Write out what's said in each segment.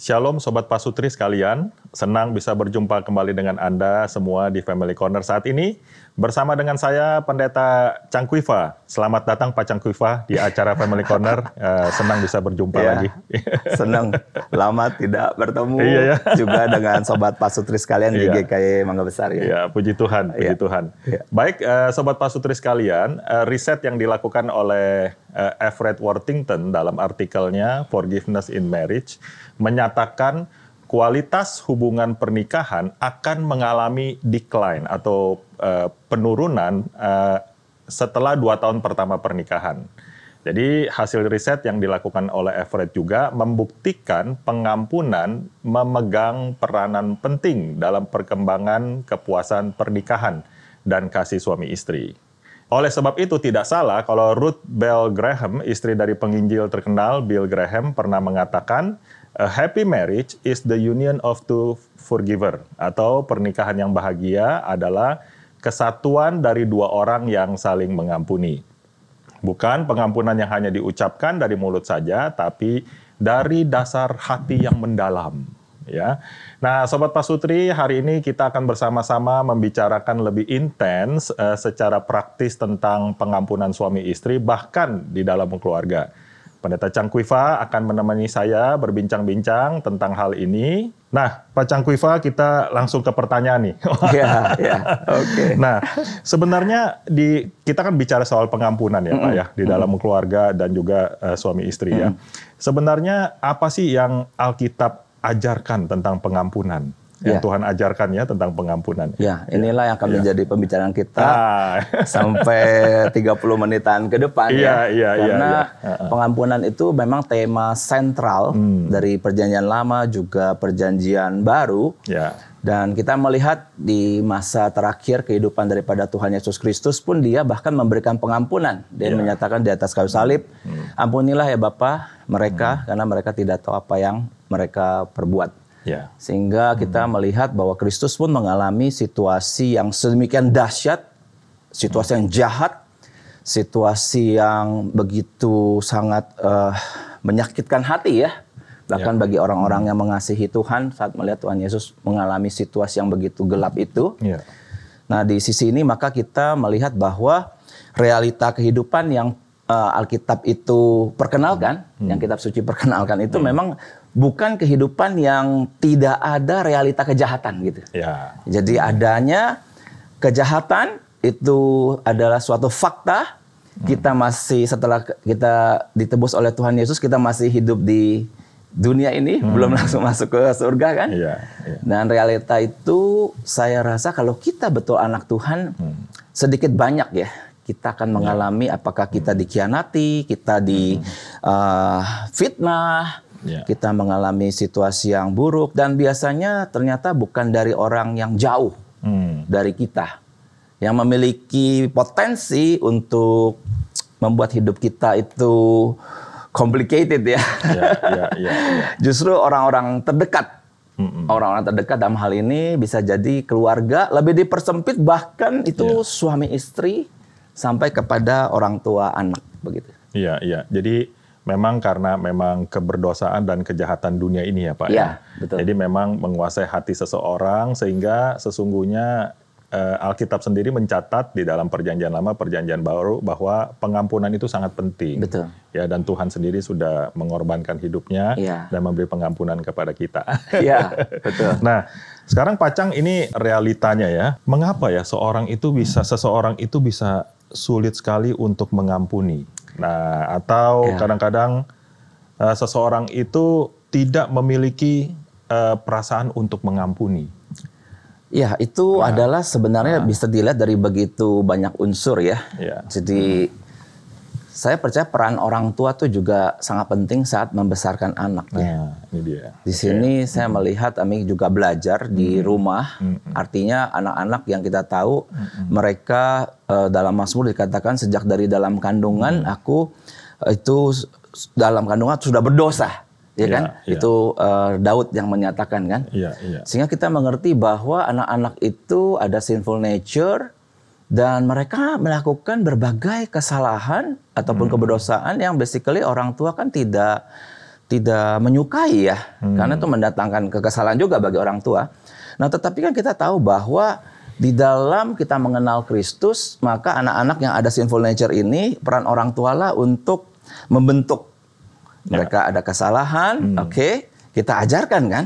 Shalom Sobat Pasutri sekalian, senang bisa berjumpa kembali dengan Anda semua di Family Corner saat ini. Bersama dengan saya, Pendeta Cangkuifa. Selamat datang Pak Cangkuifa di acara Family Corner, senang bisa berjumpa lagi. Senang, lama tidak bertemu, Iya, ya. juga dengan Sobat Pasutri sekalian di Iya. GKI Mangga Besar. Ya, puji Tuhan, puji Tuhan. Baik, Sobat Pasutri sekalian, riset yang dilakukan oleh Everett Worthington dalam artikelnya Forgiveness in Marriage menyatakan kualitas hubungan pernikahan akan mengalami decline atau penurunan setelah 2 tahun pertama pernikahan. Jadi hasil riset yang dilakukan oleh Everett juga membuktikan pengampunan memegang peranan penting dalam perkembangan kepuasan pernikahan dan kasih suami istri. Oleh sebab itu tidak salah kalau Ruth Bell Graham, istri dari penginjil terkenal Bill Graham, pernah mengatakan, "A happy marriage is the union of two forgiver," atau pernikahan yang bahagia adalah kesatuan dari 2 orang yang saling mengampuni. Bukan pengampunan yang hanya diucapkan dari mulut saja, tapi dari dasar hati yang mendalam. Ya, nah Sobat Pasutri, hari ini kita akan bersama-sama membicarakan lebih intens secara praktis tentang pengampunan suami istri, bahkan di dalam keluarga. Pendeta Cangkuifa akan menemani saya berbincang-bincang tentang hal ini. Nah, Pak Cangkuifa, kita langsung ke pertanyaan nih. Oke. Nah, sebenarnya kita kan bicara soal pengampunan ya Pak ya, di dalam keluarga dan juga suami istri ya. Sebenarnya apa sih yang Alkitab ajarkan tentang pengampunan? Yang Tuhan ajarkan ya tentang pengampunan. Ya, inilah yang akan menjadi pembicaraan kita sampai 30 menitan ke depan Karena pengampunan itu memang tema sentral dari Perjanjian Lama juga Perjanjian Baru. Dan kita melihat di masa terakhir kehidupan daripada Tuhan Yesus Kristus pun dia bahkan memberikan pengampunan. Dia menyatakan di atas kayu salib, "Ampunilah ya Bapa mereka karena mereka tidak tahu apa yang mereka perbuat." Sehingga kita melihat bahwa Kristus pun mengalami situasi yang sedemikian dahsyat, situasi yang jahat, situasi yang begitu sangat menyakitkan hati ya. Bahkan bagi orang-orang yang mengasihi Tuhan saat melihat Tuhan Yesus mengalami situasi yang begitu gelap itu. Nah di sisi ini maka kita melihat bahwa realita kehidupan yang Alkitab itu perkenalkan, yang kitab suci perkenalkan itu memang bukan kehidupan yang tidak ada realita kejahatan gitu. Jadi adanya kejahatan itu adalah suatu fakta. Kita masih setelah kita ditebus oleh Tuhan Yesus, kita masih hidup di dunia ini, belum langsung masuk ke surga kan. Dan realita itu saya rasa kalau kita betul anak Tuhan, sedikit banyak ya kita akan mengalami apakah kita dikhianati, kita di fitnah, kita mengalami situasi yang buruk, dan biasanya ternyata bukan dari orang yang jauh dari kita, yang memiliki potensi untuk membuat hidup kita itu complicated ya. Justru orang-orang terdekat. Orang-orang terdekat dalam hal ini bisa jadi keluarga, lebih dipersempit bahkan itu suami istri sampai kepada orang tua anak begitu. Jadi memang karena memang keberdosaan dan kejahatan dunia ini ya Pak ya. Betul. Jadi memang menguasai hati seseorang sehingga sesungguhnya Alkitab sendiri mencatat di dalam Perjanjian Lama, Perjanjian Baru bahwa pengampunan itu sangat penting. Betul. Ya, dan Tuhan sendiri sudah mengorbankan hidupnya dan memberi pengampunan kepada kita. Betul. Nah, sekarang Pacang ini realitanya ya. Mengapa ya seseorang itu bisa sulit sekali untuk mengampuni? Nah, atau kadang-kadang seseorang itu tidak memiliki perasaan untuk mengampuni. Ya, itu adalah sebenarnya bisa dilihat dari begitu banyak unsur ya. Jadi saya percaya peran orang tua tuh juga sangat penting saat membesarkan anaknya. Ini dia. Di sini saya melihat Ami juga belajar di rumah. Artinya anak-anak yang kita tahu mereka dalam Mazmur dikatakan sejak dari dalam kandungan aku itu dalam kandungan sudah berdosa. Ya kan? Itu Daud yang menyatakan kan. Sehingga kita mengerti bahwa anak-anak itu ada sinful nature dan mereka melakukan berbagai kesalahan ataupun keberdosaan yang basically orang tua kan tidak tidak menyukai ya, karena itu mendatangkan kekesalan juga bagi orang tua. Nah, tetapi kan kita tahu bahwa di dalam kita mengenal Kristus, maka anak-anak yang ada sinful nature ini, peran orang tua lah untuk membentuk. Mereka ada kesalahan, oke, kita ajarkan kan,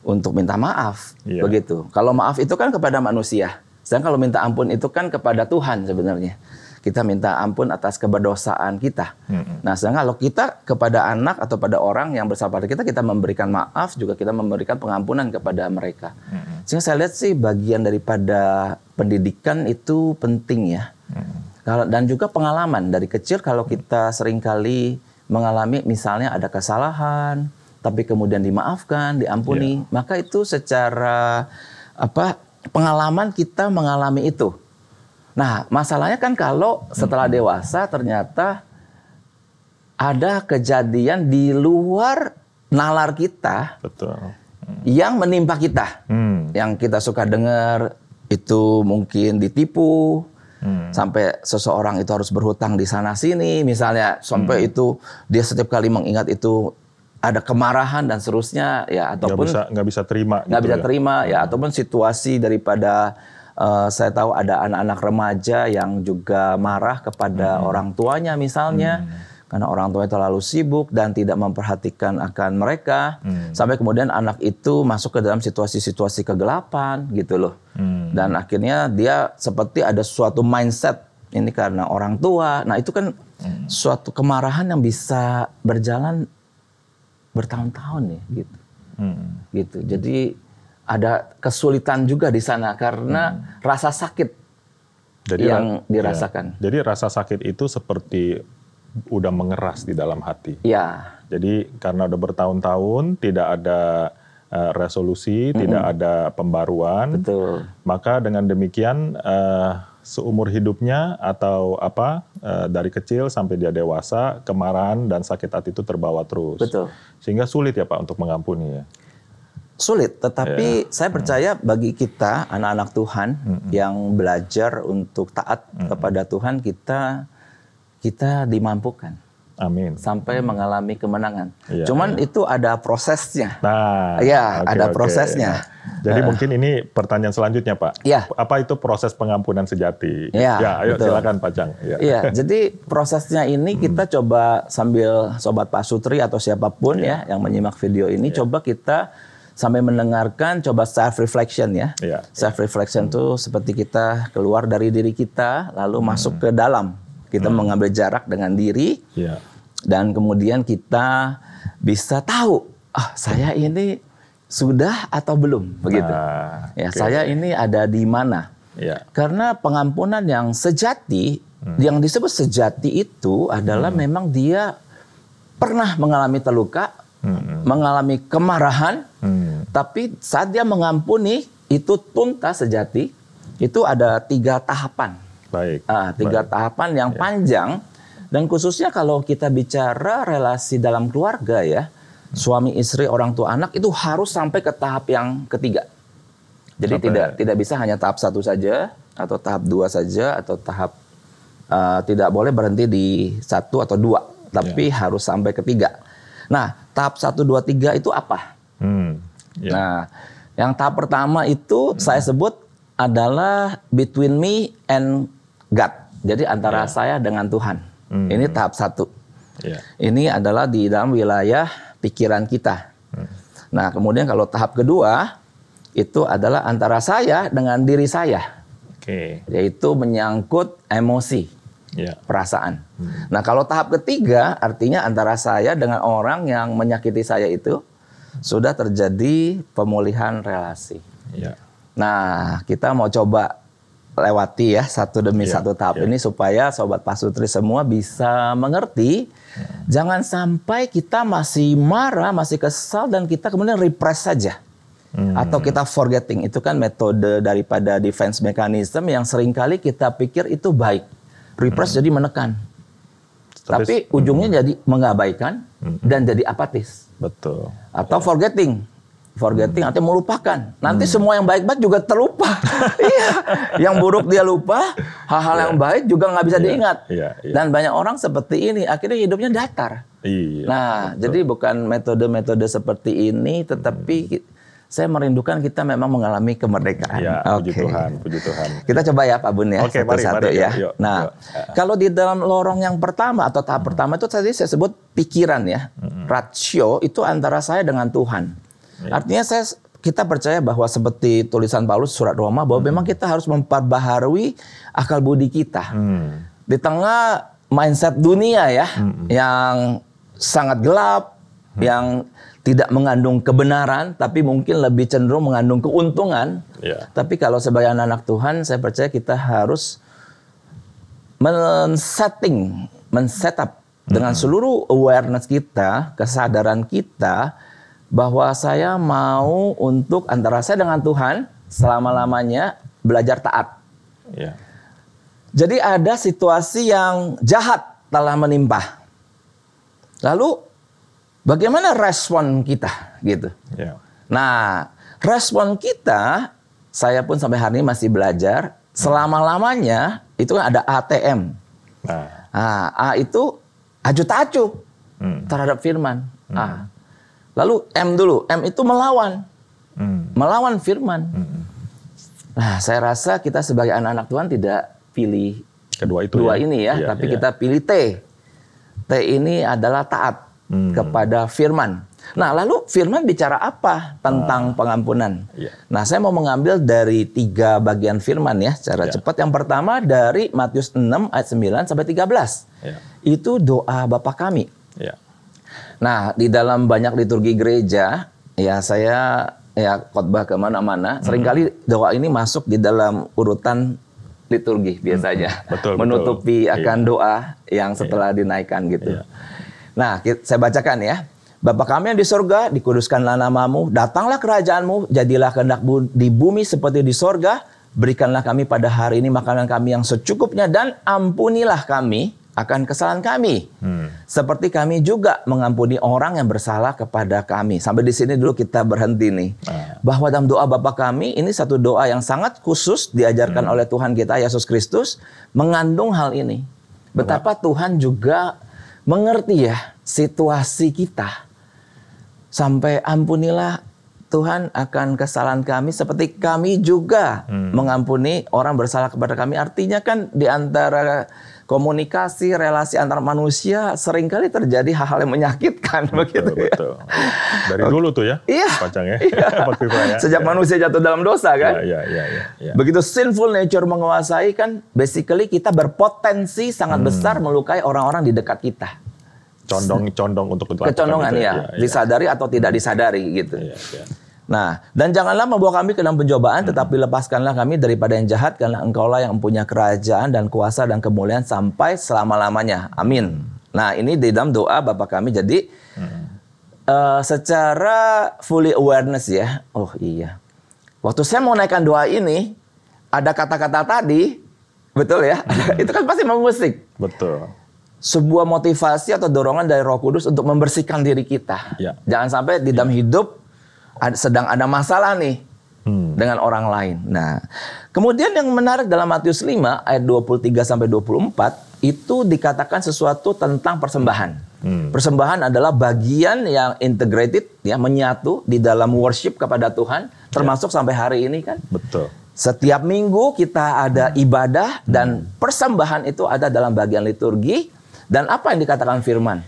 untuk minta maaf, begitu. Kalau maaf itu kan kepada manusia, sedangkan kalau minta ampun itu kan kepada Tuhan sebenarnya. Kita minta ampun atas keberdosaan kita. Nah, sedangkan kalau kita kepada anak atau pada orang yang bersalah pada kita memberikan maaf, juga kita memberikan pengampunan kepada mereka. Sehingga saya lihat sih bagian daripada pendidikan itu penting ya. Dan juga pengalaman dari kecil kalau kita seringkali mengalami misalnya ada kesalahan, tapi kemudian dimaafkan, diampuni, maka itu secara pengalaman kita mengalami itu. Nah, masalahnya kan kalau setelah dewasa ternyata ada kejadian di luar nalar kita. Betul. Yang menimpa kita. Yang kita suka dengar itu mungkin ditipu, sampai seseorang itu harus berhutang di sana sini misalnya, sampai itu dia setiap kali mengingat itu ada kemarahan dan seterusnya ya, ataupun nggak bisa terima ya, ataupun situasi daripada saya tahu ada anak-anak remaja yang juga marah kepada orang tuanya misalnya, karena orang tuanya terlalu sibuk dan tidak memperhatikan akan mereka, sampai kemudian anak itu masuk ke dalam situasi-situasi kegelapan gitu loh. Dan akhirnya dia seperti ada suatu mindset, ini karena orang tua. Nah, itu kan suatu kemarahan yang bisa berjalan bertahun-tahun ya gitu. Gitu. Jadi ada kesulitan juga di sana karena rasa sakit yang dirasakan. Jadi rasa sakit itu seperti udah mengeras di dalam hati. Ya. Jadi karena udah bertahun-tahun tidak ada resolusi, tidak ada pembaruan. Betul. Maka dengan demikian seumur hidupnya atau dari kecil sampai dia dewasa, kemarahan dan sakit hati itu terbawa terus. Betul. Sehingga sulit ya Pak untuk mengampuni ya. Sulit, tetapi saya percaya bagi kita anak-anak Tuhan yang belajar untuk taat kepada Tuhan, kita dimampukan. Amin. Sampai mengalami kemenangan. Cuman itu ada prosesnya. Nah, ada prosesnya. Jadi mungkin ini pertanyaan selanjutnya Pak. Apa itu proses pengampunan sejati? Ayo betul. Silakan Pak Chang. Jadi prosesnya ini kita coba sambil Sobat Pak Sutri atau siapapun yang menyimak video ini, coba kita sampai mendengarkan, coba self-reflection ya. Self-reflection itu seperti kita keluar dari diri kita, lalu masuk ke dalam. Kita mengambil jarak dengan diri, dan kemudian kita bisa tahu, saya ini sudah atau belum, begitu. Saya ini ada di mana. Karena pengampunan yang sejati, yang disebut sejati itu adalah memang dia pernah mengalami terluka, mengalami kemarahan, tapi saat dia mengampuni itu tuntas sejati, itu ada 3 tahapan. Tahapan yang panjang, dan khususnya kalau kita bicara relasi dalam keluarga ya, suami istri, orang tua anak itu harus sampai ke tahap yang ketiga. Jadi tidak bisa hanya tahap 1 saja atau tahap 2 saja atau tahap tidak boleh berhenti di 1 atau 2, tapi harus sampai ketiga. Nah, tahap 1, 2, 3 itu apa? Nah, yang tahap pertama itu saya sebut adalah between me and God. Jadi antara saya dengan Tuhan. Ini tahap 1. Ini adalah di dalam wilayah pikiran kita. Nah, kemudian kalau tahap kedua itu adalah antara saya dengan diri saya. Yaitu menyangkut emosi, perasaan. Nah, kalau tahap ketiga artinya antara saya dengan orang yang menyakiti saya itu sudah terjadi pemulihan relasi. Nah, kita mau coba lewati ya satu demi satu tahap ini supaya Sobat Pak Sutri semua bisa mengerti. Jangan sampai kita masih marah, masih kesal dan kita kemudian repress saja. Atau kita forgetting. Itu kan metode daripada defense mechanism yang seringkali kita pikir itu baik. Repress jadi menekan. Tapi ujungnya jadi mengabaikan dan jadi apatis. Betul. Atau forgetting. forgetting artinya melupakan. Nanti semua yang baik-baik juga terlupa. Iya, yang buruk dia lupa, hal-hal yang baik juga nggak bisa diingat. Dan banyak orang seperti ini, akhirnya hidupnya datar. Nah, jadi bukan metode-metode seperti ini, tetapi saya merindukan kita memang mengalami kemerdekaan. Ya, puji Tuhan, puji Tuhan. Kita coba ya Pak Bun ya, satu-satu ya. Yuk, nah, kalau di dalam lorong yang pertama atau tahap pertama itu tadi saya sebut pikiran ya. Ratio itu antara saya dengan Tuhan. Artinya kita percaya bahwa seperti tulisan Paulus surat Roma bahwa memang kita harus memperbaharui akal budi kita. Di tengah mindset dunia ya yang sangat gelap, yang tidak mengandung kebenaran, tapi mungkin lebih cenderung mengandung keuntungan. Tapi kalau sebagai anak Tuhan, saya percaya kita harus men-setup dengan seluruh awareness kita, kesadaran kita, bahwa saya mau untuk antara saya dengan Tuhan selama-lamanya belajar taat. Jadi ada situasi yang jahat telah menimpa. Lalu bagaimana respon kita gitu? Nah, respon kita, saya pun sampai hari ini masih belajar. Selama-lamanya itu kan ada ATM. A itu acuh tak acuh terhadap firman. Lalu M dulu, M itu melawan, melawan firman. Nah, saya rasa kita sebagai anak-anak Tuhan tidak pilih dua ini ya, tapi kita pilih T. T ini adalah taat kepada firman. Nah, lalu firman bicara apa tentang pengampunan? Nah, saya mau mengambil dari 3 bagian firman ya, secara cepat. Yang pertama dari Matius 6 ayat 9 sampai 13. Itu doa Bapa kami. Nah, di dalam banyak liturgi gereja, ya saya khotbah kemana-mana, seringkali doa ini masuk di dalam urutan liturgi biasanya. Menutupi akan doa yang setelah dinaikkan gitu. Nah, saya bacakan ya. Bapa kami yang di sorga, dikuduskanlah namamu, datanglah kerajaanmu, jadilah kehendak-mu di bumi seperti di sorga. Berikanlah kami pada hari ini makanan kami yang secukupnya, dan ampunilah kami akan kesalahan kami. Seperti kami juga mengampuni orang yang bersalah kepada kami. Sampai di sini dulu kita berhenti nih. Bahwa dalam doa Bapa kami, ini satu doa yang sangat khusus diajarkan oleh Tuhan kita, Yesus Kristus, mengandung hal ini. Betapa Tuhan juga mengerti ya situasi kita. Sampai ampunilah Tuhan akan kesalahan kami seperti kami juga mengampuni orang bersalah kepada kami. Artinya kan di antara komunikasi, relasi antar manusia seringkali terjadi hal-hal yang menyakitkan. Betul. Dari dulu tuh ya, Pacang ya. Sejak manusia jatuh dalam dosa kan. Begitu sinful nature menguasai kan, basically kita berpotensi sangat besar melukai orang-orang di dekat kita. Condong untuk kecondongan disadari atau tidak disadari gitu. Nah, dan janganlah membawa kami ke dalam pencobaan, tetapi lepaskanlah kami daripada yang jahat, karena Engkaulah yang mempunyai kerajaan dan kuasa dan kemuliaan sampai selama-lamanya. Amin. Nah, ini di dalam doa Bapa kami. Jadi secara fully awareness ya. Oh iya. Waktu saya mau naikkan doa ini, ada kata-kata tadi, betul ya? Itu kan pasti mengusik. Betul. Sebuah motivasi atau dorongan dari Roh Kudus untuk membersihkan diri kita. Jangan sampai di dalam hidup sedang ada masalah nih dengan orang lain. Nah, kemudian yang menarik dalam Matius 5 ayat 23 sampai 24 itu dikatakan sesuatu tentang persembahan. Persembahan adalah bagian yang integrated ya, menyatu di dalam worship kepada Tuhan, termasuk sampai hari ini kan. Betul. Setiap minggu kita ada ibadah dan persembahan itu ada dalam bagian liturgi. Dan apa yang dikatakan firman?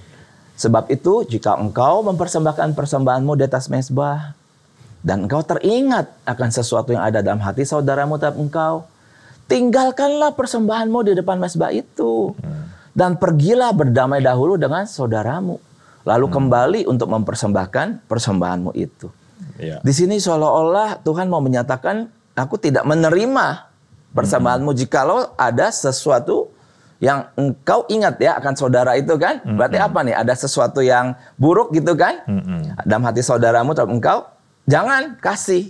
Sebab itu jika engkau mempersembahkan persembahanmu di atas mezbah, dan engkau teringat akan sesuatu yang ada dalam hati saudaramu terhadap engkau, tinggalkanlah persembahanmu di depan mezbah itu, dan pergilah berdamai dahulu dengan saudaramu, lalu kembali untuk mempersembahkan persembahanmu itu. Di sini seolah-olah Tuhan mau menyatakan, aku tidak menerima persembahanmu jikalau ada sesuatu yang engkau ingat ya akan saudara itu kan. Berarti apa nih? Ada sesuatu yang buruk gitu kan. Dalam hati saudaramu terhadap engkau, jangan kasih.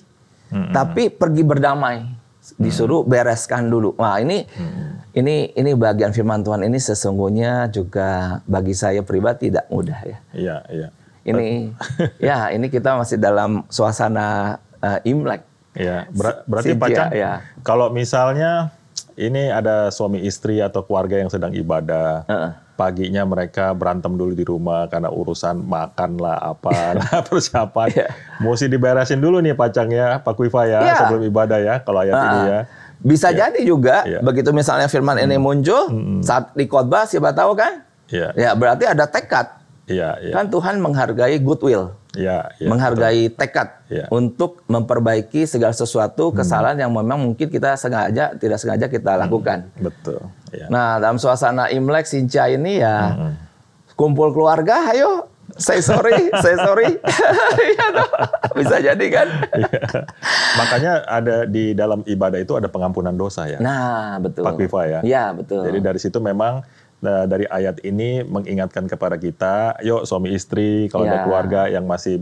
Tapi pergi berdamai. Disuruh bereskan dulu. Wah, ini bagian firman Tuhan ini sesungguhnya juga bagi saya pribadi tidak mudah ya. Ini ya, ini kita masih dalam suasana Imlek. Ya, berarti Pak Cang, ya. Kalau misalnya ini ada suami istri atau keluarga yang sedang ibadah, paginya mereka berantem dulu di rumah karena urusan makan lah apa, persiapan. Mesti diberesin dulu nih Pak Cang ya, Pak Kwifa ya, sebelum ibadah ya, kalau ayat ini ya. Bisa jadi juga, begitu misalnya firman ini muncul, saat di khotbah siapa tahu kan? Ya berarti ada tekad. Kan Tuhan menghargai goodwill, menghargai tekad untuk memperbaiki segala sesuatu kesalahan yang memang mungkin kita tidak sengaja kita lakukan. Betul. Nah, dalam suasana Imlek Sinca ini ya kumpul keluarga, ayo say sorry. Bisa jadi kan? Makanya ada di dalam ibadah itu ada pengampunan dosa ya. Nah, betul. Pak Kwifa ya. Iya, betul. Jadi dari situ memang dari ayat ini mengingatkan kepada kita, yuk suami istri kalau ada keluarga yang masih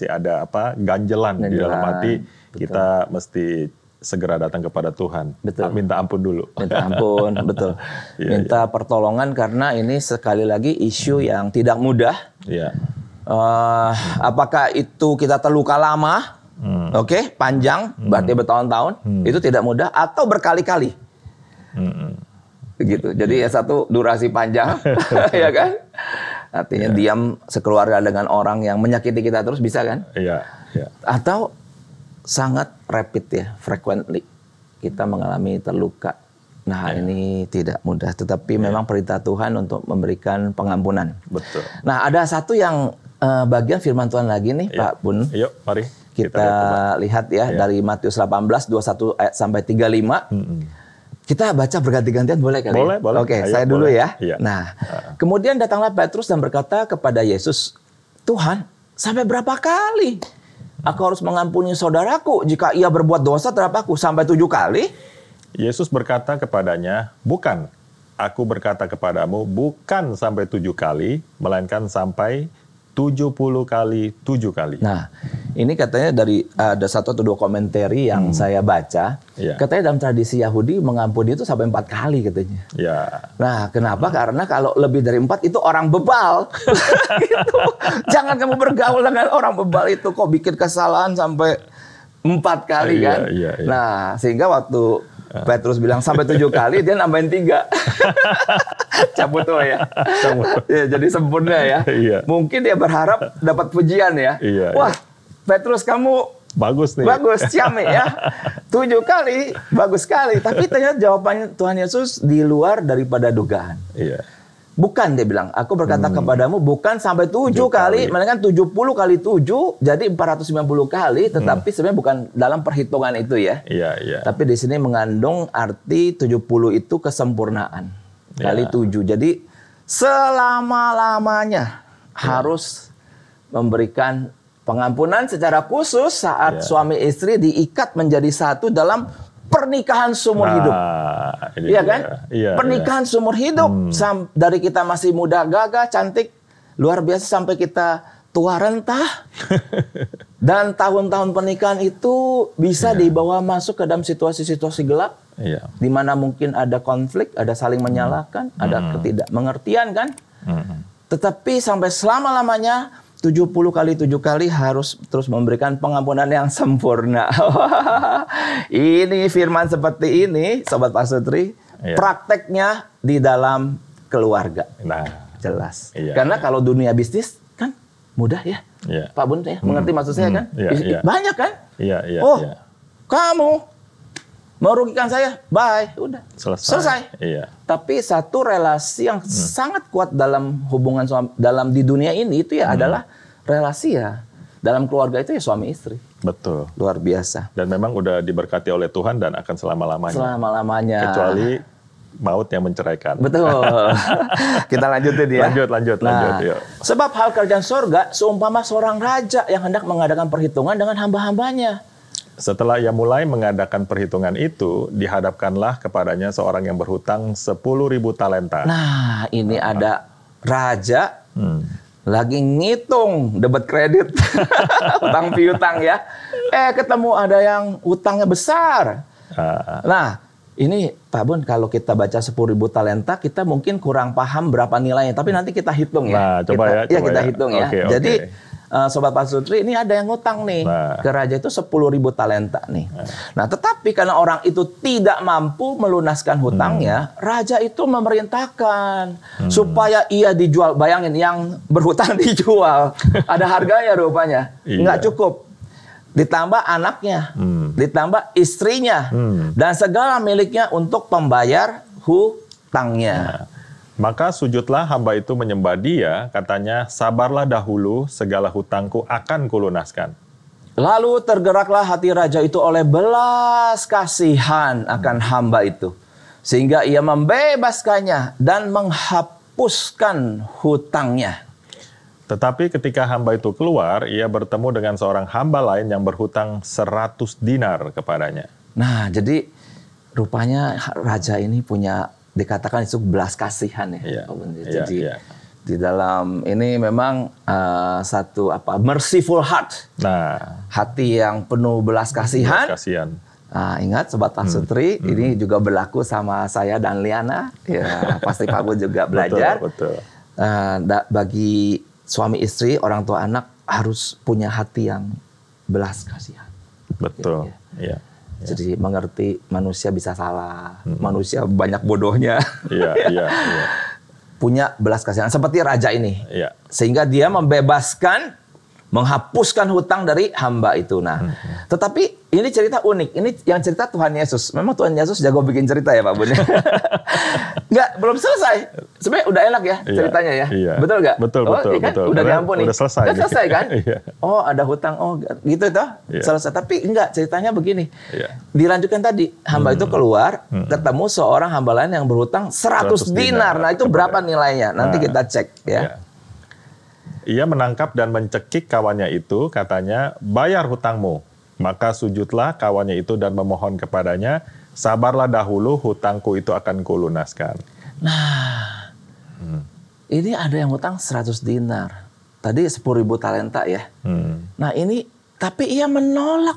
ada ganjelan di dalam hati, kita mesti segera datang kepada Tuhan. Betul. Minta ampun dulu. Minta ampun, betul. Minta pertolongan karena ini sekali lagi isu yang tidak mudah. Apakah itu kita terluka lama, panjang, berarti bertahun-tahun, itu tidak mudah, atau berkali-kali. Begitu. Jadi satu durasi panjang, ya kan? Artinya diam sekeluarga dengan orang yang menyakiti kita terus bisa kan? Atau sangat rapid ya, frequently kita mengalami terluka. Nah ini tidak mudah, tetapi memang perintah Tuhan untuk memberikan pengampunan. Betul. Nah ada satu yang bagian firman Tuhan lagi nih Pak Bun. Yuk mari kita lihat ya dari Matius 18 21 ayat sampai 35. Kita baca berganti-gantian boleh kali? Boleh. Oke, saya dulu ya. Nah, kemudian datanglah Petrus dan berkata kepada Yesus, Tuhan, sampai berapa kali aku harus mengampuni saudaraku jika ia berbuat dosa terhadap aku? Sampai 7 kali? Yesus berkata kepadanya, bukan. Aku berkata kepadamu, bukan sampai 7 kali, melainkan sampai 70 kali 7 kali. Nah, ini katanya dari ada 1 atau 2 komentari yang saya baca. Katanya dalam tradisi Yahudi mengampuni itu sampai 4 kali katanya. Nah, kenapa? Karena kalau lebih dari 4 itu orang bebal. Gitu. Jangan kamu bergaul dengan orang bebal itu, kok bikin kesalahan sampai 4 kali kan. Nah, sehingga waktu Petrus bilang sampai 7 kali, dia nambahin 3. Cabut tuh ya. Jadi sempurna ya. Mungkin dia berharap dapat pujian ya. Wah, Petrus kamu bagus nih. Bagus, ciamik ya. 7 kali, bagus sekali. Tapi ternyata jawabannya Tuhan Yesus di luar daripada dugaan. Bukan, dia bilang, aku berkata kepadamu bukan sampai 7 kali, melainkan 70 kali 7, jadi 490 kali, tetapi sebenarnya bukan dalam perhitungan itu ya. Tapi di sini mengandung arti 70 itu kesempurnaan. Kali 7. Jadi selama-lamanya harus memberikan pengampunan secara khusus saat suami istri diikat menjadi satu dalam pernikahan seumur hidup. Iya kan? Pernikahan seumur hidup. Dari kita masih muda, gagah, cantik, luar biasa sampai kita tua renta. Dan tahun-tahun pernikahan itu bisa dibawa masuk ke dalam situasi-situasi gelap. Di mana mungkin ada konflik, ada saling menyalahkan, ada ketidakmengertian kan? Tetapi sampai selama-lamanya 70 kali 7 kali harus terus memberikan pengampunan yang sempurna. Ini firman seperti ini, Sobat Pasutri, prakteknya di dalam keluarga. Nah, jelas. Karena kalau dunia bisnis kan mudah ya, Pak Bun ya, mengerti maksud saya kan? Banyak kan? Kamu merugikan saya, bye, udah selesai. Tapi satu relasi yang sangat kuat dalam hubungan dalam di dunia ini itu ya adalah relasi ya dalam keluarga itu ya suami istri. Betul. Luar biasa. Dan memang udah diberkati oleh Tuhan dan akan selama-lamanya. Selama-lamanya. Kecuali maut yang menceraikan. Betul. Kita lanjutin ya. Lanjut. Yuk. Sebab hal kerajaan sorga seumpama seorang raja yang hendak mengadakan perhitungan dengan hamba-hambanya. Setelah ia mulai mengadakan perhitungan itu, dihadapkanlah kepadanya seorang yang berhutang 10.000 talenta. Nah, ini ada raja lagi ngitung debit kredit, utang piutang ya. Ketemu ada yang utangnya besar. Nah, Ini Pak Bun, kalau kita baca 10.000 talenta, kita mungkin kurang paham berapa nilainya. Tapi nanti kita hitung ya. Nah, coba kita hitung ya. Okay, Jadi Sobat Pasutri, ini ada yang ngutang nih ke raja itu 10.000 talenta nih. Nah, tetapi karena orang itu tidak mampu melunaskan hutangnya, raja itu memerintahkan supaya ia dijual. Bayangin, yang berhutang dijual. Ada harganya rupanya. Nggak cukup. Ditambah anaknya, ditambah istrinya, dan segala miliknya untuk pembayar hutangnya. Maka sujudlah hamba itu menyembah Dia, katanya, sabarlah dahulu, segala hutangku akan kulunaskan. Lalu tergeraklah hati raja itu oleh belas kasihan akan hamba itu, sehingga ia membebaskannya dan menghapuskan hutangnya. Tetapi ketika hamba itu keluar, ia bertemu dengan seorang hamba lain yang berhutang 100 dinar kepadanya. Nah, jadi rupanya raja ini punya, dikatakan itu belas kasihan ya. Jadi di dalam ini memang satu merciful heart. Nah, hati yang penuh belas kasihan. Nah, ingat Sobat Pasutri, ini juga berlaku sama saya dan Liana. Ya, pasti Pak Bun juga belajar. Betul. Bagi suami istri, orang tua anak harus punya hati yang belas kasihan. Betul. Iya. Jadi mengerti manusia bisa salah, manusia banyak bodohnya. Iya. Punya belas kasihan seperti raja ini. Iya. Sehingga dia membebaskan, menghapuskan hutang dari hamba itu. Nah, tetapi ini cerita unik. Ini yang cerita Tuhan Yesus. Memang Tuhan Yesus jago bikin cerita ya Pak Bun. Enggak, belum selesai. Sebenarnya udah enak ya ceritanya ya. Iya. Betul nggak? Betul. Kan? Udah diampuni. Udah selesai. Udah selesai kan? Oh, ada hutang. Oh, gitu toh. Selesai. Tapi enggak, ceritanya begini. Dilanjutkan tadi, hamba itu keluar, ketemu seorang hamba lain yang berhutang 100 dinar. Nah, itu berapa nilainya? Nanti kita cek ya. Ia menangkap dan mencekik kawannya itu, katanya, bayar hutangmu. Maka sujudlah kawannya itu dan memohon kepadanya, sabarlah dahulu, hutangku itu akan kulunaskan. Nah, ini ada yang hutang 100 dinar. Tadi 10.000 talenta ya. Nah ini, tapi ia menolak.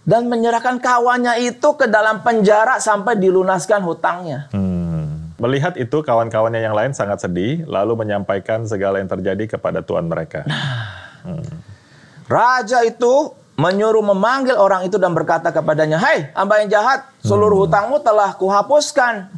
Dan menyerahkan kawannya itu ke dalam penjara sampai dilunaskan hutangnya. Melihat itu, kawan-kawannya yang lain sangat sedih, lalu menyampaikan segala yang terjadi kepada tuan mereka. Raja itu menyuruh memanggil orang itu dan berkata kepadanya, "Hai, hamba yang jahat, seluruh hutangmu telah kuhapuskan.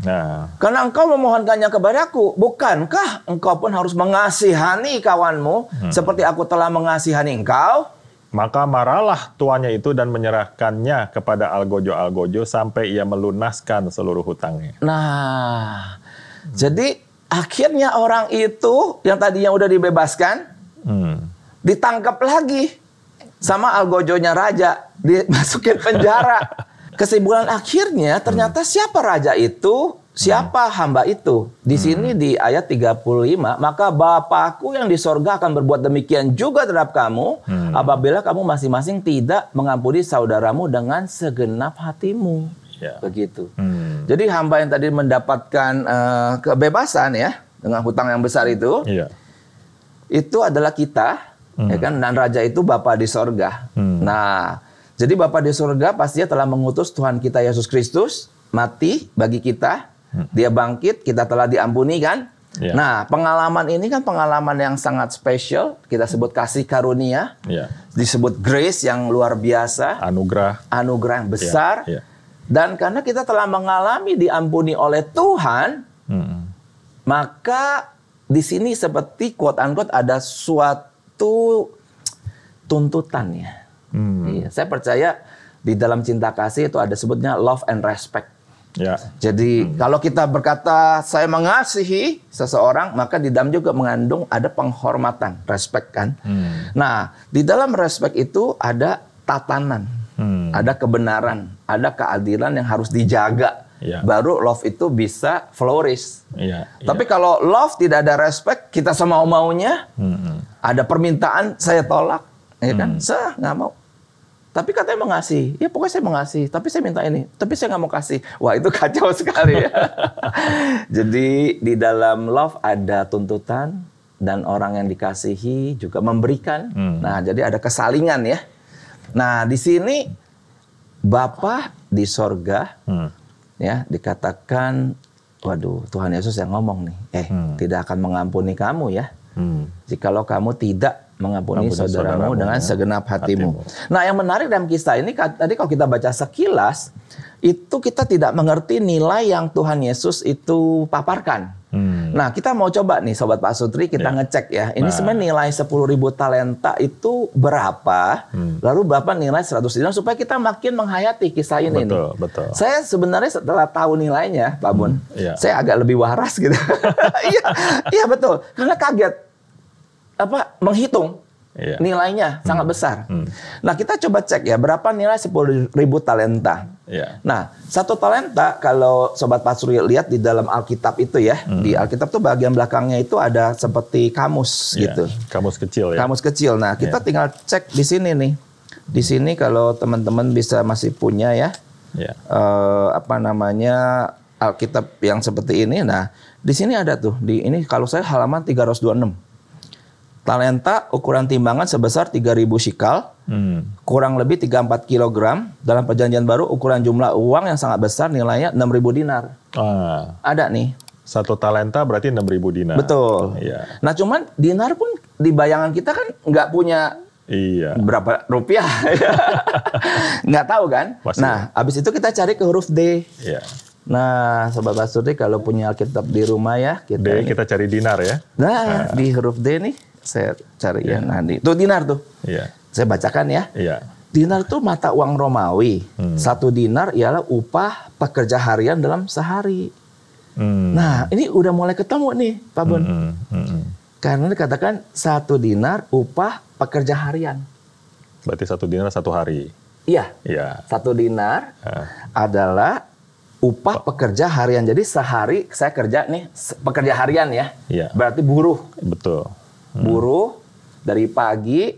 Karena engkau memohonkannya kepadaku, bukankah engkau pun harus mengasihani kawanmu seperti aku telah mengasihani engkau?" Maka marahlah tuannya itu dan menyerahkannya kepada algojo-algojo sampai ia melunaskan seluruh hutangnya. Nah, jadi akhirnya orang itu yang tadinya udah dibebaskan, ditangkap lagi sama algojonya raja, dimasukin penjara. Kesimpulan akhirnya ternyata siapa raja itu? Siapa hamba itu? Di sini di ayat 35, maka Bapakku yang di sorga akan berbuat demikian juga terhadap kamu, apabila kamu masing-masing tidak mengampuni saudaramu dengan segenap hatimu. Begitu. Jadi hamba yang tadi mendapatkan kebebasan ya, dengan hutang yang besar itu, itu adalah kita, ya kan? Dan raja itu Bapa di sorga. Nah, jadi Bapa di sorga pastinya telah mengutus Tuhan kita Yesus Kristus mati bagi kita. Dia bangkit, kita telah diampuni kan? Nah, pengalaman ini kan pengalaman yang sangat spesial. Kita sebut kasih karunia, disebut grace yang luar biasa, anugerah yang besar. Dan karena kita telah mengalami diampuni oleh Tuhan, maka di sini seperti quote unquote ada suatu tuntutannya. Saya percaya di dalam cinta kasih itu ada sebutnya love and respect. Jadi kalau kita berkata saya mengasihi seseorang, maka di dalam juga mengandung ada penghormatan, respect kan. Nah, di dalam respect itu ada tatanan, ada kebenaran, ada keadilan yang harus dijaga. Baru love itu bisa flourish. Tapi kalau love tidak ada respect, kita semau-maunya, ada permintaan saya tolak, ya kan? Saya nggak mau. Tapi katanya mengasihi. Ya pokoknya saya mengasihi. Tapi saya minta ini. Tapi saya nggak mau kasih. Wah itu kacau sekali ya. Jadi di dalam love ada tuntutan. Dan orang yang dikasihi juga memberikan. Nah jadi ada kesalingan ya. Nah di sini Bapa di sorga ya dikatakan, waduh, Tuhan Yesus yang ngomong nih, tidak akan mengampuni kamu ya, jikalau kamu tidak mengampuni saudaramu dengan segenap hatimu. Nah, yang menarik dalam kisah ini, tadi kalau kita baca sekilas, itu kita tidak mengerti nilai yang Tuhan Yesus itu paparkan. Nah, kita mau coba nih Sobat Pak Sutri, kita ngecek ya. Ini sebenarnya nilai 10.000 talenta itu berapa, lalu berapa nilai 100 dinar, supaya kita makin menghayati kisah ini. Betul. Saya sebenarnya setelah tahu nilainya, Pak Bun, saya agak lebih waras gitu. Iya betul, karena kaget menghitung. Nilainya sangat besar. Nah, kita coba cek ya, berapa nilai 10.000 talenta. Nah, 1 talenta kalau Sobat Pasuri lihat di dalam Alkitab itu ya, di Alkitab tuh bagian belakangnya itu ada seperti kamus gitu. Kamus kecil ya. Kamus kecil. Nah, kita tinggal cek di sini nih. Di sini kalau teman-teman bisa masih punya ya, Alkitab yang seperti ini. Nah, di sini ada tuh. Di ini kalau saya halaman 326. Talenta ukuran timbangan sebesar 3.000 shikal, kurang lebih 34 kg. Dalam perjanjian baru ukuran jumlah uang yang sangat besar, nilainya 6.000 dinar. Ada nih. 1 talenta berarti 6.000 dinar. Betul. Nah, cuman dinar pun di bayangan kita kan nggak punya berapa rupiah. Nggak tahu kan? Pasti. Nah, habis itu kita cari ke huruf D. Nah, Sobat Pasuri kalau punya Alkitab di rumah ya, kita cari dinar ya. Nah, di huruf D nih saya cari ya. Nah, tuh dinar tuh. Saya bacakan ya. Dinar tuh mata uang Romawi. 1 dinar ialah upah pekerja harian dalam sehari. Nah, ini udah mulai ketemu nih, Pak Bun. Karena dikatakan 1 dinar upah pekerja harian. Berarti 1 dinar 1 hari. Iya. 1 dinar adalah upah pekerja harian. Jadi sehari saya kerja nih pekerja harian ya. Berarti buruh. Betul. Buruh dari pagi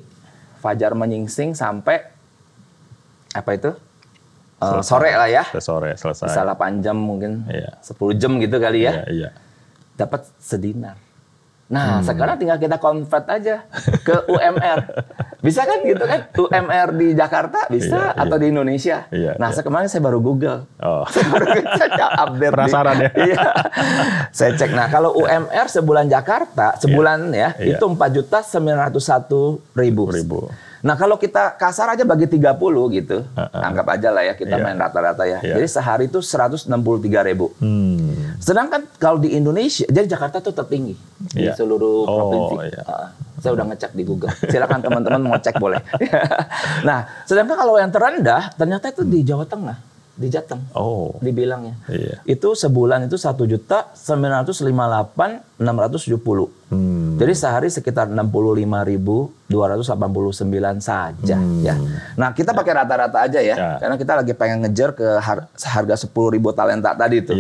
fajar menyingsing sampai sore lah ya. Sore selesai. Bisa 8 jam mungkin, 10 jam gitu kali ya. Dapat sedinar. Nah, sekarang tinggal kita convert aja ke UMR. Bisa kan gitu kan? UMR di Jakarta bisa atau di Indonesia. Nah, kemarin saya baru Google. Saya update. Penasaran ya? Saya cek. Nah, kalau UMR sebulan Jakarta, sebulan itu 4.901.000. Nah, kalau kita kasar aja bagi 30 gitu. Anggap aja lah ya, kita main rata-rata ya. Jadi sehari itu 163.000. Sedangkan kalau di Indonesia, jadi Jakarta tuh tertinggi di seluruh provinsi. Saya udah ngecek di Google. Silakan teman-teman mau cek boleh. Nah, sedangkan kalau yang terendah ternyata itu di Jawa Tengah, di Jateng. Dibilangnya. Itu sebulan itu 1.958.670. Jadi sehari sekitar 65.289 saja ya. Nah, kita pakai rata-rata aja ya. Karena kita lagi pengen ngejar ke harga 10.000 talenta tadi itu.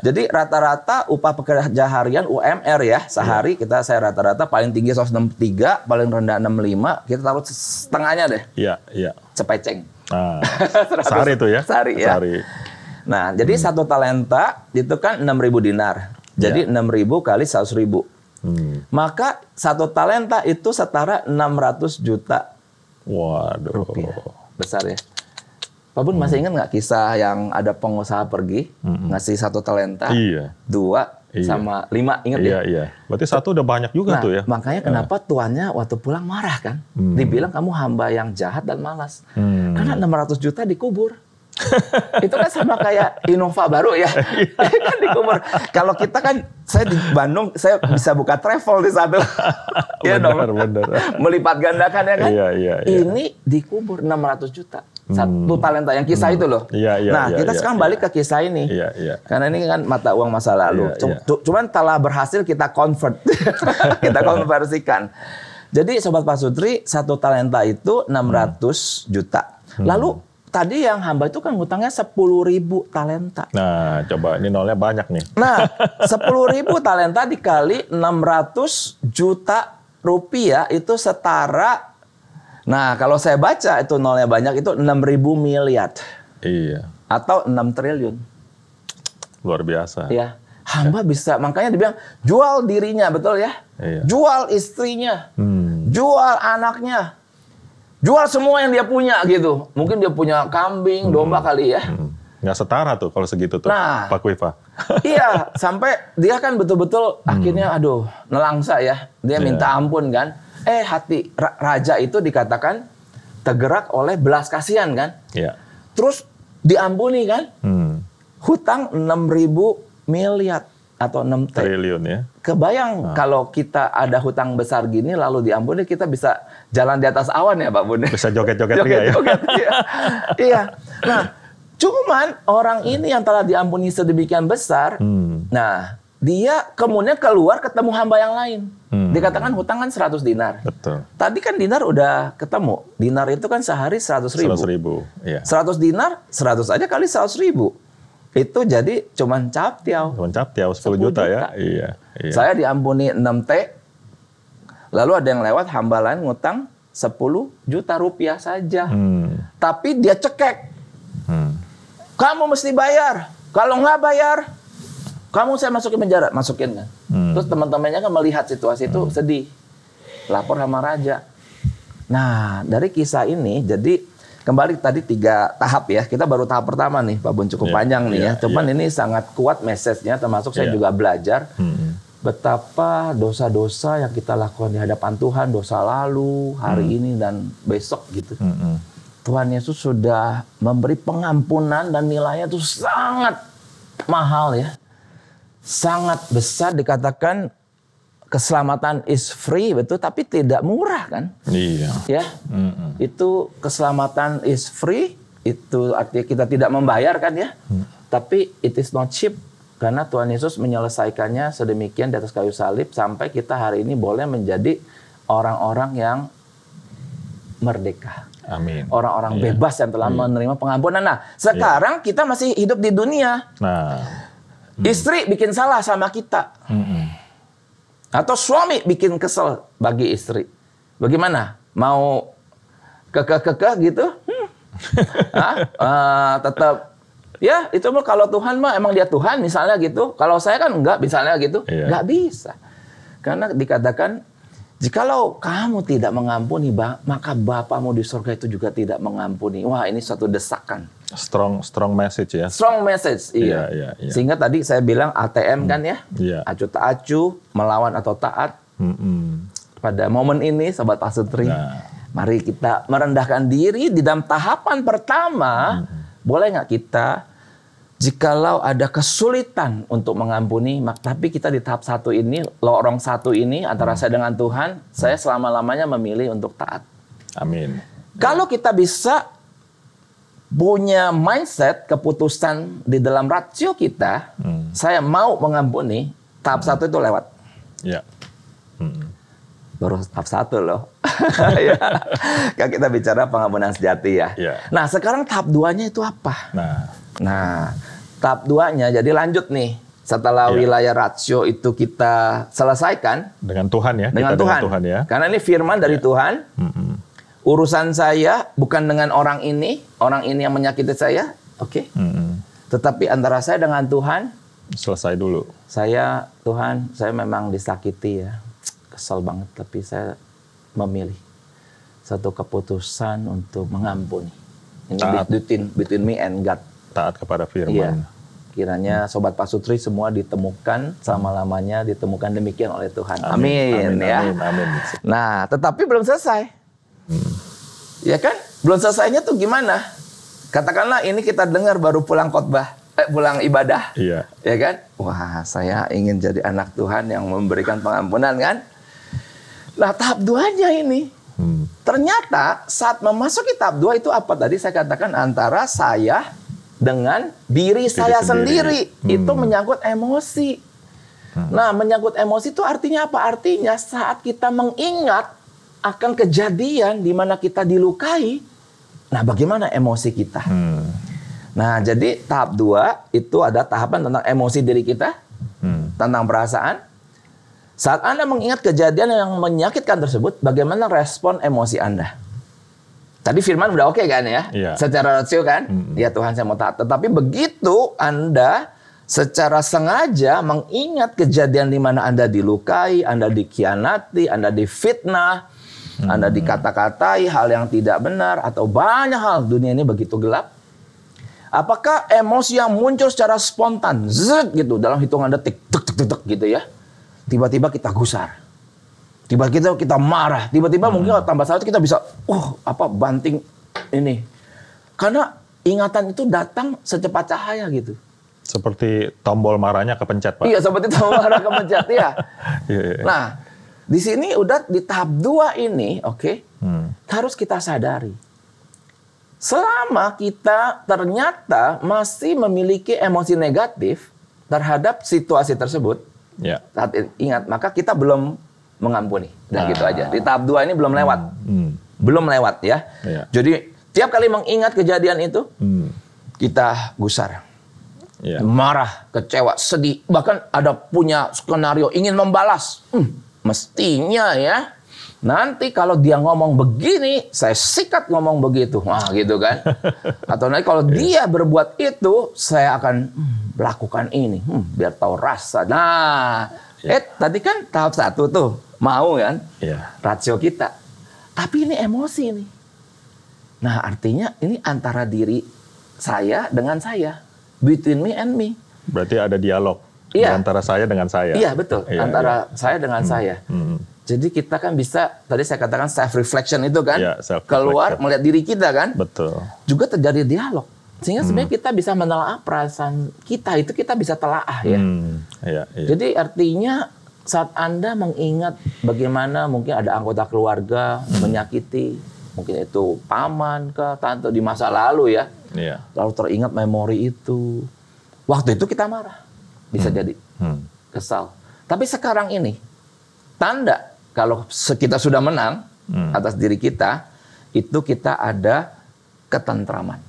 Jadi rata-rata upah pekerja harian UMR ya, sehari saya rata-rata paling tinggi 163, paling rendah 65, kita taruh setengahnya deh. Cepeceng. Sehari itu ya? Sehari ya. Nah, jadi 1 talenta itu kan 6.000 dinar. Jadi 6.000 kali 100.000. Maka 1 talenta itu setara 600 juta. Waduh. Rupiah. Besar ya. Pak Bun masih ingat nggak kisah yang ada pengusaha pergi ngasih 1 talenta, 2 sama 5, ingat ya? Berarti 1 udah banyak juga tuh ya. Makanya kenapa tuannya waktu pulang marah kan? Dibilang kamu hamba yang jahat dan malas. Karena 600 juta dikubur. Itu kan sama kayak Innova baru ya. Kan dikubur. Kalau kita kan, saya di Bandung, saya bisa buka travel di satu. Benar. Melipat gandakan ya kan? Ini dikubur 600 juta. 1 talenta yang kisah itu loh. Nah, kita sekarang balik ke kisah ini. Karena ini kan mata uang masa lalu. Cuman telah berhasil kita convert. Kita konversikan. Jadi Sobat Pak Sutri, 1 talenta itu 600 juta. Lalu tadi yang hamba itu kan ngutangnya 10.000 talenta. Nah, coba ini nolnya banyak nih. Nah, 10.000 talenta dikali 600 juta rupiah itu setara. Nah, kalau saya baca itu nolnya banyak, itu 6.000 miliar. Atau 6 triliun. Luar biasa. Ya, hamba bisa, makanya dibilang jual dirinya, betul ya? Jual istrinya, jual anaknya. Jual semua yang dia punya gitu. Mungkin dia punya kambing, domba kali ya. Nggak setara tuh kalau segitu tuh, Pak Kwifa. Iya, sampai dia kan betul-betul akhirnya aduh nelangsa ya. Dia minta ampun kan. Hati raja itu dikatakan tergerak oleh belas kasihan kan. Iya. Terus diampuni kan. Hutang 6.000 miliar atau 6 triliun ya. Kebayang kalau kita ada hutang besar gini lalu diampuni, kita bisa jalan di atas awan ya Pak Bun. Bisa joget-joget ya. Iya. Nah, cuman orang ini yang telah diampuni sedemikian besar, nah dia kemudian keluar ketemu hamba yang lain. Dikatakan hutang kan 100 dinar. Betul. Tadi kan dinar udah ketemu. Dinar itu kan sehari 100.000. 100.000, iya. 100 dinar, 100 aja kali 100.000. Itu jadi cuman captiau. Cuman captiau 10 juta ya. Iya. Saya diampuni 6T. Lalu ada yang lewat hamba lain ngutang 10 juta rupiah saja. Tapi dia cekek. Kamu mesti bayar. Kalau nggak bayar, kamu saya masukin penjara. Masukin kan. Terus teman-temannya kan melihat situasi itu sedih. Lapor sama raja. Nah, dari kisah ini jadi kembali tadi 3 tahap ya. Kita baru tahap pertama nih, Pak Bun, cukup panjang nih ya. Cuman ini sangat kuat message-nya, termasuk saya juga belajar betapa dosa-dosa yang kita lakukan di hadapan Tuhan, dosa lalu, hari ini dan besok gitu. Tuhan Yesus sudah memberi pengampunan dan nilainya itu sangat mahal ya. Sangat besar, dikatakan keselamatan is free, betul, tapi tidak murah kan? Iya. Ya, itu keselamatan is free, itu artinya kita tidak membayar kan ya? Tapi it is not cheap, karena Tuhan Yesus menyelesaikannya sedemikian di atas kayu salib sampai kita hari ini boleh menjadi orang-orang yang merdeka. Amin. Orang-orang bebas yang telah menerima pengampunan. Nah, sekarang kita masih hidup di dunia. Istri bikin salah sama kita. Atau suami bikin kesel bagi istri. Bagaimana? Mau kekeh-kekeh gitu? Tetap. Ya, itu mah kalau Tuhan mah emang dia Tuhan misalnya gitu. Kalau saya kan enggak misalnya gitu. Enggak bisa. Karena dikatakan, jikalau kamu tidak mengampuni, maka Bapamu di surga itu juga tidak mengampuni. Wah, ini suatu desakan. Strong message ya. Strong message, iya. Sehingga tadi saya bilang ATM kan ya. Acu tak acu, melawan atau taat. Pada momen ini, Sobat Pasutri, mari kita merendahkan diri di dalam tahapan pertama. Boleh nggak kita, jikalau ada kesulitan untuk mengampuni, tapi kita di tahap 1 ini, lorong 1 ini, antara saya dengan Tuhan, saya selama-lamanya memilih untuk taat. Amin. Kalau kita bisa punya mindset, keputusan di dalam rasio kita, saya mau mengampuni, tahap 1 itu lewat. Ya. Baru tahap 1 loh. Kan kita bicara pengampunan sejati ya. Nah, sekarang tahap 2-nya itu apa? Nah, tahap 2-nya jadi lanjut nih. Setelah wilayah rasio itu kita selesaikan. Dengan Tuhan ya. Dengan Tuhan ya. Karena ini firman dari Tuhan. Urusan saya bukan dengan orang ini yang menyakiti saya, oke. Tetapi antara saya dengan Tuhan, selesai dulu. Tuhan, saya memang disakiti ya, kesal banget, tapi saya memilih satu keputusan untuk mengampuni. Ini between me and God. Taat kepada firman. Iya. Kiranya Sobat Pasutri semua ditemukan selama-lamanya, ditemukan demikian oleh Tuhan. Amin ya. Amin. Nah, tetapi belum selesai. Ya kan? Belum selesainya tuh gimana? Katakanlah ini kita dengar baru pulang khotbah, pulang ibadah. Iya. Ya kan? Wah, saya ingin jadi anak Tuhan yang memberikan pengampunan kan? Nah, tahap 2-nya ini. Ternyata saat memasuki tahap 2 itu apa tadi saya katakan antara saya dengan diri saya sendiri. Itu menyangkut emosi. Nah, menyangkut emosi itu artinya apa? Artinya saat kita mengingat akan kejadian di mana kita dilukai, nah bagaimana emosi kita? Nah, jadi tahap 2 itu ada tahapan tentang emosi diri kita, tentang perasaan. Saat Anda mengingat kejadian yang menyakitkan tersebut, bagaimana respon emosi Anda? Tadi firman udah oke kan ya? Secara rasio kan? Ya Tuhan saya mau taat. Tetapi begitu Anda secara sengaja mengingat kejadian di mana Anda dilukai, Anda dikhianati, Anda difitnah, Anda dikata-katai hal yang tidak benar, atau banyak hal, dunia ini begitu gelap. Apakah emosi yang muncul secara spontan, gitu, dalam hitungan detik, tek gitu ya. Tiba-tiba kita gusar. Tiba-tiba kita marah. Tiba-tiba mungkin tambah satu kita bisa, banting ini. Karena ingatan itu datang secepat cahaya gitu. Seperti tombol marahnya kepencet, Pak. Iya, seperti tombol marah kepencet, ya. Nah, di sini udah di tahap 2 ini, harus kita sadari. Selama kita ternyata masih memiliki emosi negatif terhadap situasi tersebut, ingat, maka kita belum mengampuni. Dan gitu aja. Di tahap 2 ini belum lewat. Belum lewat ya. Jadi, tiap kali mengingat kejadian itu, kita gusar. Marah, kecewa, sedih, bahkan ada punya skenario ingin membalas. Mestinya ya, nanti kalau dia ngomong begini, saya sikat ngomong begitu. Nah, gitu kan. Atau nanti kalau dia berbuat itu, saya akan lakukan ini, biar tahu rasa. Nah, tadi kan tahap 1 tuh, mau kan, rasio kita. Tapi ini emosi nih. Nah, artinya ini antara diri saya dengan saya. Between me and me. Berarti ada dialog antara saya dengan saya. Iya, betul. Antara saya dengan saya. Jadi kita kan bisa, tadi saya katakan self-reflection itu kan, keluar melihat diri kita kan. Betul. Juga terjadi dialog. Sehingga sebenarnya kita bisa menelaah perasaan kita, itu kita bisa telaah ya. Jadi artinya saat Anda mengingat bagaimana mungkin ada anggota keluarga menyakiti, mungkin itu paman ke tante di masa lalu ya. Lalu teringat memori itu. Waktu itu kita marah. Bisa jadi. Kesal. Tapi sekarang ini, tanda kalau kita sudah menang atas diri kita, itu kita ada ketentraman.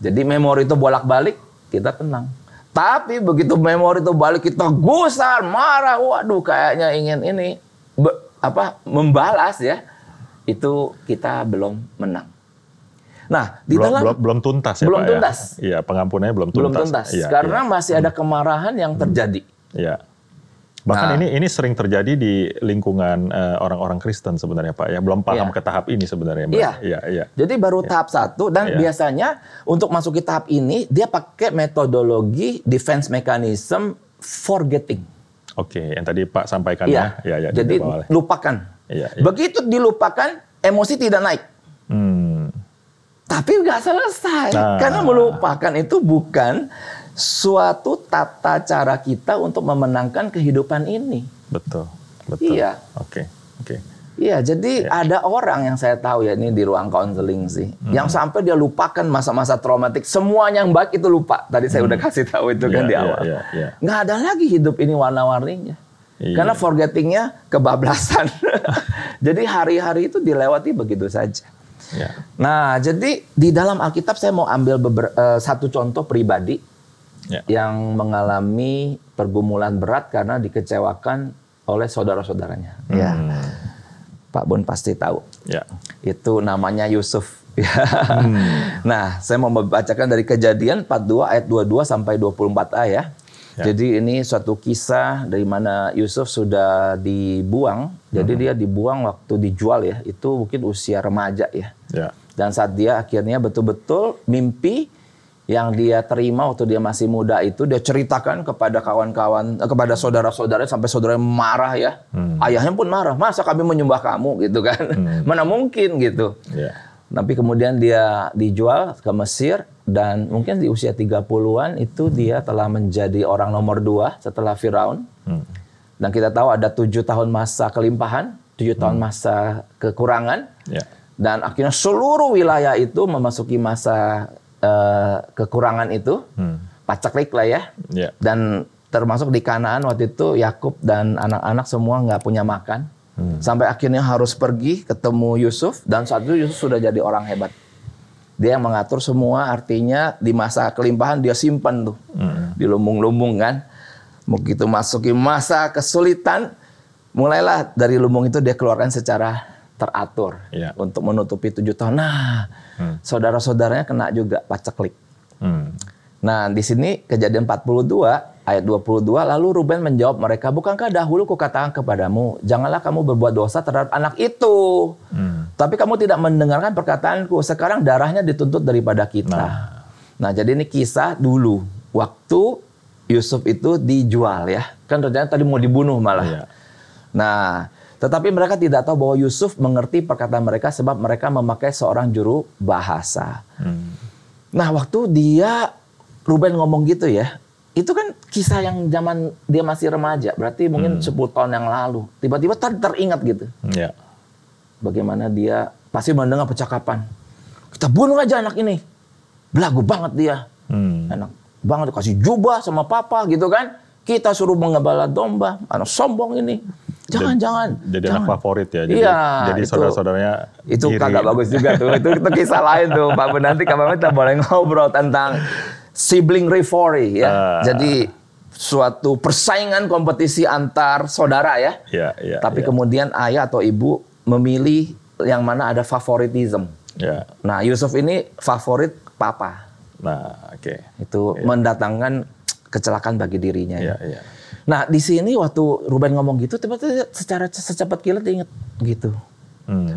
Jadi memori itu bolak-balik, kita tenang. Tapi begitu memori itu balik, kita gusar, marah. Waduh, kayaknya ingin ini, membalas ya. Itu kita belum menang. Nah, belum tuntas ya, belum Pak. Tuntas. Iya, pengampunannya belum tuntas. Belum tuntas. Karena masih ada kemarahan yang terjadi. Bahkan ini sering terjadi di lingkungan orang-orang Kristen sebenarnya, Pak. Ya, belum paham ke tahap ini sebenarnya, Mbak. Jadi baru tahap 1 dan biasanya untuk masuk ke tahap ini dia pakai metodologi defense mechanism forgetting. Yang tadi Pak sampaikan ya. Jadi lupakan. Begitu dilupakan, emosi tidak naik. Tapi nggak selesai. Karena melupakan itu bukan suatu tata cara kita untuk memenangkan kehidupan ini. Betul. Iya. Iya, jadi ada orang yang saya tahu ya, ini di ruang konseling sih, yang sampai dia lupakan masa-masa traumatik, semuanya yang baik itu lupa. Tadi saya udah kasih tahu itu kan di awal. Nggak ada lagi hidup ini warna-warninya. Karena forgettingnya kebablasan. Jadi hari-hari itu dilewati begitu saja. Nah, jadi di dalam Alkitab saya mau ambil satu contoh pribadi yang mengalami pergumulan berat karena dikecewakan oleh saudara-saudaranya. Pak Bon pasti tahu. Itu namanya Yusuf. Nah, saya mau membacakan dari Kejadian 42 ayat 22 sampai 24a ya. Jadi ini suatu kisah dari mana Yusuf sudah dibuang. Jadi dia dibuang waktu dijual ya. Itu mungkin usia remaja ya. Dan saat dia akhirnya betul-betul mimpi yang dia terima waktu dia masih muda itu, dia ceritakan kepada kawan-kawan, kepada saudara-saudara, sampai saudara marah ya. Ayahnya pun marah, masa kami menyembah kamu gitu kan. Mana mungkin gitu. Tapi kemudian dia dijual ke Mesir dan mungkin di usia 30-an itu dia telah menjadi orang nomor 2 setelah Firaun. Dan kita tahu ada 7 tahun masa kelimpahan, 7 tahun masa kekurangan. Dan akhirnya seluruh wilayah itu memasuki masa kekurangan itu, paceklik lah ya. Dan termasuk di Kanaan waktu itu Yakub dan anak-anak semua nggak punya makan. Sampai akhirnya harus pergi ketemu Yusuf, dan saat itu Yusuf sudah jadi orang hebat. Dia yang mengatur semua, artinya di masa kelimpahan dia simpan tuh di lumbung-lumbung kan. Begitu masuki masa kesulitan, mulailah dari lumbung itu dia keluarkan secara teratur untuk menutupi 7 tahun. Nah, saudara-saudaranya kena juga paceklik. Nah, di sini Kejadian 42 ayat 22, lalu Ruben menjawab mereka, bukankah dahulu kukatakan kepadamu, janganlah kamu berbuat dosa terhadap anak itu. Tapi kamu tidak mendengarkan perkataanku, sekarang darahnya dituntut daripada kita. Nah, jadi ini kisah dulu waktu Yusuf itu dijual ya. Kan ternyata tadi mau dibunuh malah. Iya. Nah, tetapi mereka tidak tahu bahwa Yusuf mengerti perkataan mereka sebab mereka memakai seorang juru bahasa. Nah, waktu Ruben ngomong gitu ya, itu kan kisah yang zaman dia masih remaja, berarti mungkin 10 tahun yang lalu. Tiba-tiba teringat gitu. Yeah. Bagaimana dia pasti mendengar percakapan. Kita bunuh aja anak ini. Belagu banget dia. Enak banget kasih jubah sama papa gitu kan. Kita suruh mengembala domba. Anak sombong ini. Jangan. Jadi anak favorit ya. Jadi saudara-saudaranya itu kagak bagus juga tuh. Itu kisah lain tuh Pak Ben. Nanti kapan kita boleh ngobrol tentang sibling rivalry ya. Jadi suatu persaingan kompetisi antar saudara ya. Tapi kemudian ayah atau ibu memilih yang mana ada favoritism. Nah, Yusuf ini favorit papa. Nah, oke. Itu mendatangkan kecelakaan bagi dirinya ya. Nah, di sini waktu Ruben ngomong gitu, tiba-tiba secara secepat kilat inget gitu.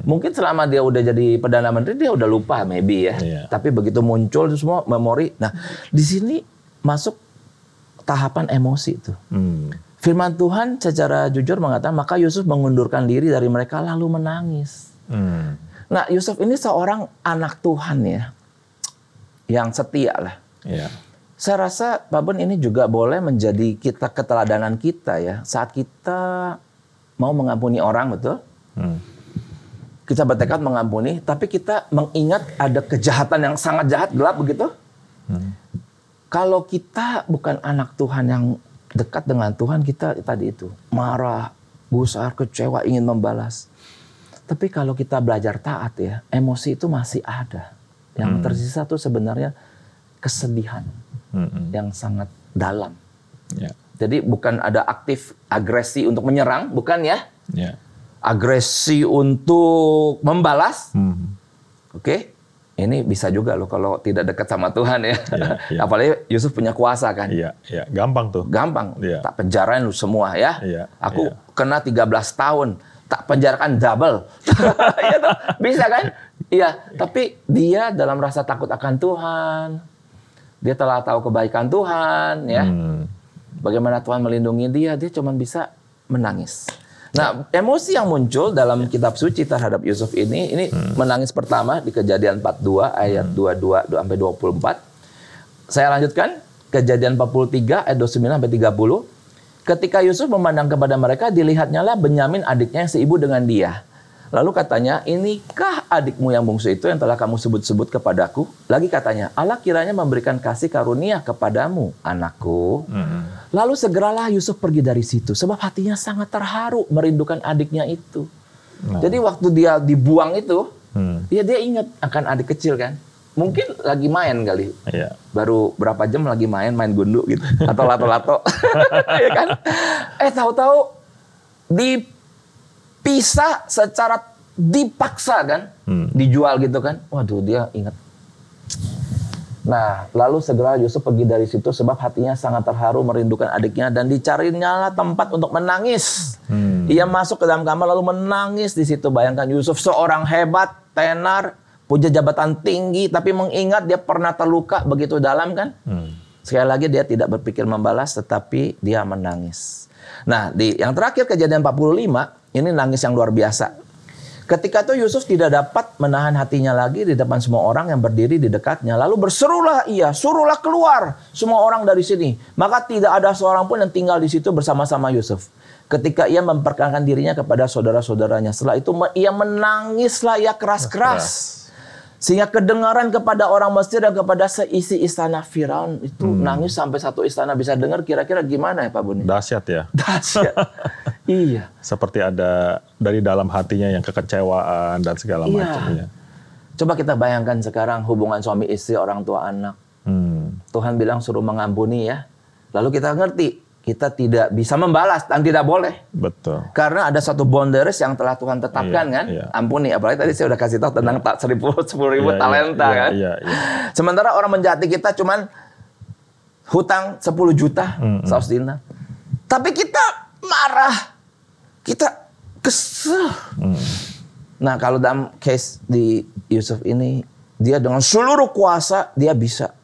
Mungkin selama dia udah jadi Perdana Menteri, dia udah lupa maybe ya. Tapi begitu muncul itu semua memori. Nah, di sini masuk tahapan emosi itu. Firman Tuhan secara jujur mengatakan, maka Yusuf mengundurkan diri dari mereka lalu menangis. Nah, Yusuf ini seorang anak Tuhan ya, yang setia lah. Saya rasa Pak Ben ini juga boleh menjadi keteladanan kita ya. Saat kita mau mengampuni orang, betul? Kita bertekad mengampuni, tapi kita mengingat ada kejahatan yang sangat jahat, gelap begitu. Kalau kita bukan anak Tuhan yang dekat dengan Tuhan, kita tadi itu marah, gusar, kecewa, ingin membalas. Tapi kalau kita belajar taat ya, emosi itu masih ada. Yang tersisa tuh sebenarnya kesedihan yang sangat dalam. Jadi bukan ada aktif agresi untuk menyerang, bukan ya? Agresi untuk membalas. Oke. Ini bisa juga loh kalau tidak dekat sama Tuhan ya. Apalagi Yusuf punya kuasa kan. Gampang tuh. Gampang. Tak penjarain lu semua ya. Aku kena 13 tahun. Tak penjarakan double. Ya tuh, bisa kan? Iya, tapi dia dalam rasa takut akan Tuhan. Dia telah tahu kebaikan Tuhan ya. Bagaimana Tuhan melindungi dia cuma bisa menangis. Nah, emosi yang muncul dalam kitab suci terhadap Yusuf ini menangis pertama di Kejadian 42 ayat 22 sampai 24. Saya lanjutkan Kejadian 43 ayat 29 sampai 30. Ketika Yusuf memandang kepada mereka, dilihatnya lah Benyamin adiknya yang seibu dengan dia. Lalu katanya, inikah adikmu yang bungsu itu yang telah kamu sebut-sebut kepadaku? Lagi katanya, Allah kiranya memberikan kasih karunia kepadamu, anakku. Lalu segeralah Yusuf pergi dari situ, sebab hatinya sangat terharu merindukan adiknya itu. Jadi waktu dia dibuang itu, dia ingat akan adik kecil kan. Mungkin lagi main kali. Baru berapa jam lagi main gundu gitu. Atau lato-lato. Ya kan? Tahu-tahu dipisah secara dipaksa kan. Dijual gitu kan. Waduh, dia ingat. Nah, lalu segera Yusuf pergi dari situ sebab hatinya sangat terharu merindukan adiknya dan dicarinya lah tempat untuk menangis. Ia masuk ke dalam kamar lalu menangis di situ. Bayangkan Yusuf seorang hebat, tenar, punya jabatan tinggi, tapi mengingat dia pernah terluka begitu dalam kan. Sekali lagi dia tidak berpikir membalas, tetapi dia menangis. Nah, di yang terakhir Kejadian 45, ini nangis yang luar biasa. Ketika itu Yusuf tidak dapat menahan hatinya lagi di depan semua orang yang berdiri di dekatnya. Lalu berserulah ia, suruhlah keluar semua orang dari sini. Maka tidak ada seorang pun yang tinggal di situ bersama-sama Yusuf. Ketika ia memperkenalkan dirinya kepada saudara-saudaranya. Setelah itu ia menangislah ia keras-keras. Sehingga kedengaran kepada orang Mesir dan kepada seisi istana Firaun itu nangis sampai satu istana bisa dengar. Kira-kira gimana ya Pak Buni? Dahsyat ya. Dahsyat. Iya. Seperti ada dari dalam hatinya yang kekecewaan dan segala macamnya. Coba kita bayangkan sekarang hubungan suami istri, orang tua anak. Tuhan bilang suruh mengampuni ya. Lalu kita ngerti. Kita tidak bisa membalas dan tidak boleh. Betul. Karena ada satu boundaries yang telah Tuhan tetapkan kan. Ampuni. Apalagi tadi saya udah kasih tahu tentang 10.000 talenta kan. Sementara orang menjati kita cuman hutang 10 juta 100 dinar. Tapi kita marah. Kita kesel. Nah, kalau dalam case di Yusuf ini, dia dengan seluruh kuasa dia bisa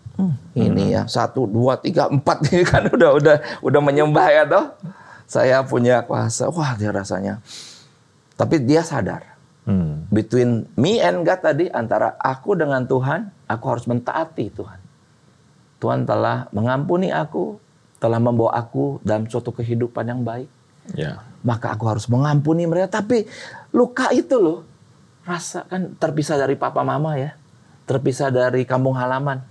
Ini ya 1, 2, 3, 4 ini kan udah menyembah ya toh. Saya punya kuasa. Wah, dia rasanya. Tapi dia sadar. Between me and God tadi, antara aku dengan Tuhan, aku harus mentaati Tuhan. Tuhan telah mengampuni aku, telah membawa aku dalam suatu kehidupan yang baik. Yeah. Maka aku harus mengampuni mereka. Tapi luka itu loh, rasa kan terpisah dari papa mama ya. Terpisah dari kampung halaman.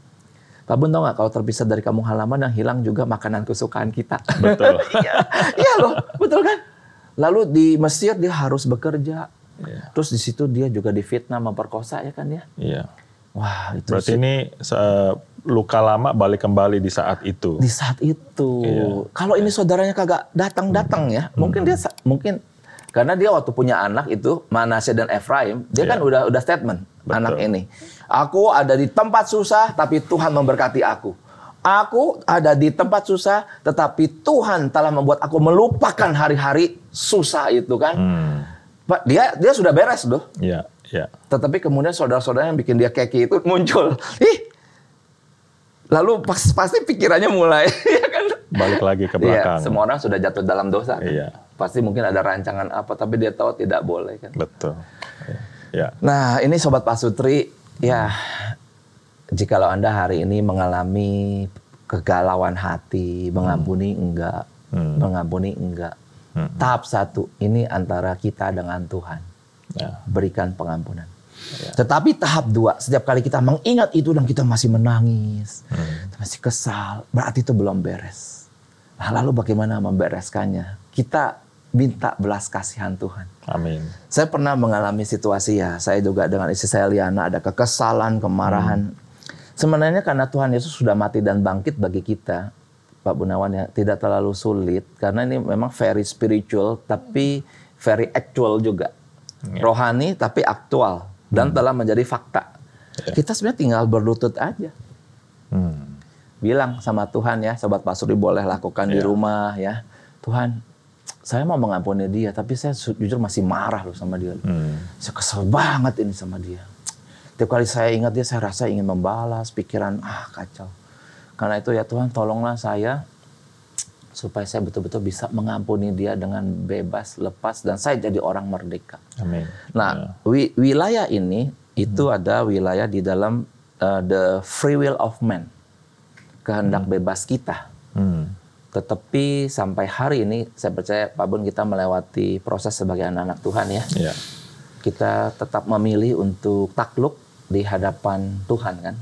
Pak Bun tahu nggak kalau terpisah dari kampung halaman yang hilang juga makanan kesukaan kita. Betul. Iya loh, betul kan? Lalu di Mesir dia harus bekerja. Yeah. Terus di situ dia juga difitnah, memperkosa ya kan ya? Iya. Wah, itu berarti ini luka lama balik kembali di saat itu. Di saat itu. Iya. Kalau ini saudaranya kagak datang ya, mungkin karena dia waktu punya anak itu Manasye dan Efraim, dia kan udah statement. Betul. Anak ini. Aku ada di tempat susah, tapi Tuhan memberkati aku. Aku ada di tempat susah, tetapi Tuhan telah membuat aku melupakan hari-hari susah itu kan. Pak, dia sudah beres loh. Iya, iya. Tetapi kemudian saudara-saudara yang bikin dia keki itu muncul. Lalu pasti pikirannya mulai ya kan? Balik lagi ke belakang. Iya, semua orang sudah jatuh dalam dosa. Kan? Iya. Pasti mungkin ada rancangan apa, tapi dia tahu tidak boleh kan. Betul. Ya. Nah, ini Sobat Pasutri, ya jikalau Anda hari ini mengalami kegalauan hati, mengampuni enggak, mengampuni enggak. Tahap 1 ini antara kita dengan Tuhan. Ya. Berikan pengampunan. Ya. Tetapi tahap 2, setiap kali kita mengingat itu dan kita masih menangis, masih kesal, berarti itu belum beres. Nah, lalu bagaimana membereskannya? Kita minta belas kasihan Tuhan. Amin. Saya pernah mengalami situasi ya, saya juga dengan istri saya Liana ada kekesalan, kemarahan. Sebenarnya karena Tuhan Yesus sudah mati dan bangkit bagi kita, Pak Gunawan ya, tidak terlalu sulit karena ini memang very spiritual tapi very actual juga. Rohani tapi aktual dan telah menjadi fakta. Kita sebenarnya tinggal berlutut aja. Bilang sama Tuhan ya, Sobat Pasutri boleh lakukan di rumah ya. Tuhan, saya mau mengampuni dia, tapi saya jujur masih marah loh sama dia. Saya kesel banget ini sama dia. Tiap kali saya ingat dia, saya rasa ingin membalas, pikiran kacau. Karena itu ya Tuhan, tolonglah saya supaya saya betul-betul bisa mengampuni dia dengan bebas, lepas, dan saya jadi orang merdeka. Amin. Nah, wilayah ini itu ada wilayah di dalam the free will of man, kehendak bebas kita. Tetapi sampai hari ini, saya percaya Pak Bun kita melewati proses sebagai anak-anak Tuhan ya. Yeah. Kita tetap memilih untuk takluk di hadapan Tuhan kan,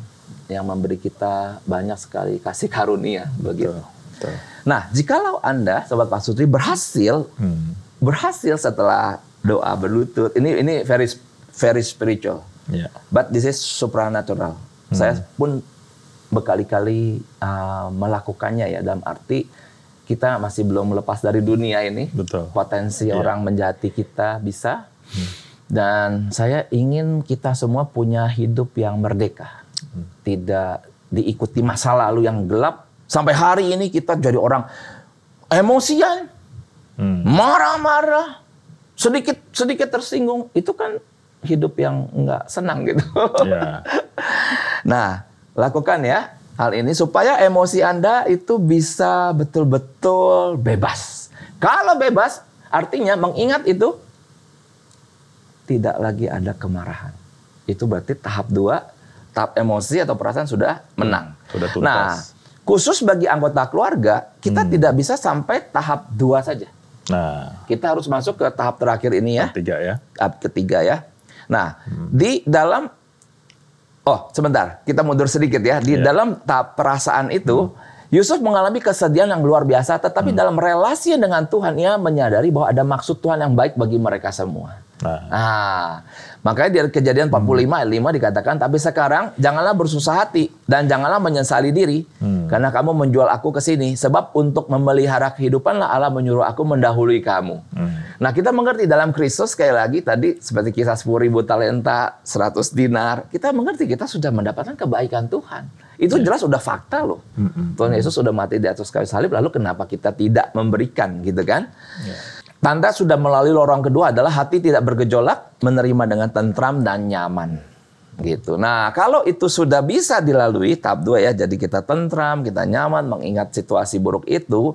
yang memberi kita banyak sekali kasih karunia begitu. Betul. Nah, jikalau Anda, Sobat Pasutri berhasil setelah doa berlutut, ini very spiritual, but this is supernatural. Saya pun berkali-kali melakukannya ya, dalam arti kita masih belum lepas dari dunia ini. Betul. Potensi orang menjati kita bisa. Dan saya ingin kita semua punya hidup yang merdeka. Tidak diikuti masa lalu yang gelap. Sampai hari ini kita jadi orang emosian, marah-marah, sedikit tersinggung. Itu kan hidup yang nggak senang gitu. Yeah. Nah, lakukan ya hal ini supaya emosi Anda itu bisa betul-betul bebas. Kalau bebas, artinya mengingat itu tidak lagi ada kemarahan. Itu berarti tahap 2, tahap emosi atau perasaan sudah menang. Sudah tuntas. Nah, khusus bagi anggota keluarga, kita tidak bisa sampai tahap 2 saja. Nah, kita harus masuk ke tahap terakhir ini ya. Ketiga ya. Tahap ketiga ya. Nah, di dalam sebentar, kita mundur sedikit ya. Di dalam tahap perasaan itu, Yusuf mengalami kesedihan yang luar biasa, tetapi dalam relasi dengan Tuhan, ia menyadari bahwa ada maksud Tuhan yang baik bagi mereka semua. Makanya di Kejadian 45 ayat 5 dikatakan, tapi sekarang janganlah bersusah hati dan janganlah menyesali diri, karena kamu menjual aku ke sini, sebab untuk memelihara kehidupanlah Allah menyuruh aku mendahului kamu. Nah, kita mengerti dalam Kristus, sekali lagi tadi seperti kisah 10.000 talenta, 100 dinar, kita mengerti kita sudah mendapatkan kebaikan Tuhan. Itu jelas sudah fakta loh. Tuhan Yesus sudah mati di atas kayu salib, lalu kenapa kita tidak memberikan gitu kan? Tanda sudah melalui lorong kedua adalah hati tidak bergejolak, menerima dengan tentram dan nyaman. Gitu. Nah, kalau itu sudah bisa dilalui tahap 2 ya, jadi kita tentram, kita nyaman mengingat situasi buruk itu,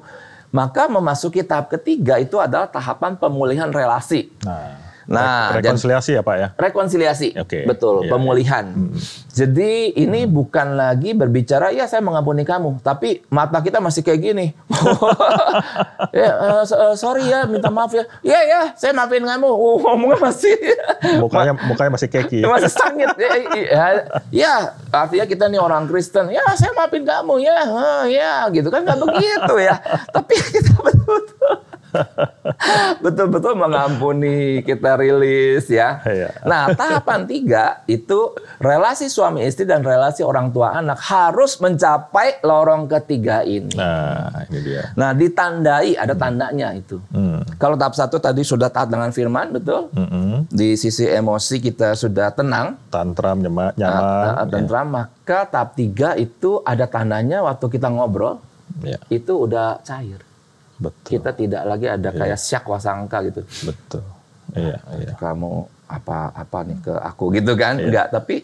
maka memasuki tahap ketiga itu adalah tahapan pemulihan relasi. Nah, rekonsiliasi ya Pak ya? Rekonsiliasi, betul, pemulihan. Jadi ini bukan lagi berbicara, ya saya mengampuni kamu, tapi mata kita masih kayak gini. Sorry ya, minta maaf ya. Ya, saya maafin kamu. Ngomongnya masih. Mukanya masih keki. Masih sangit. Ya, artinya kita nih orang Kristen. Ya, saya maafin kamu ya, gitu kan nggak begitu ya. Tapi kita betul-betul mengampuni, kita rilis ya. Nah, tahapan 3 itu relasi suami istri dan relasi orang tua anak harus mencapai lorong ketiga ini. Nah, ini dia. Nah, ditandai, ada tandanya itu. Kalau tahap 1 tadi sudah taat dengan firman, betul. Di sisi emosi kita sudah tenang. Tantram, nyaman. Tantram, maka tahap 3 itu ada tandanya waktu kita ngobrol, itu udah cair. Betul. Kita tidak lagi ada kayak syak wasangka gitu. Betul. Iya. Kamu apa nih ke aku gitu kan? Enggak, tapi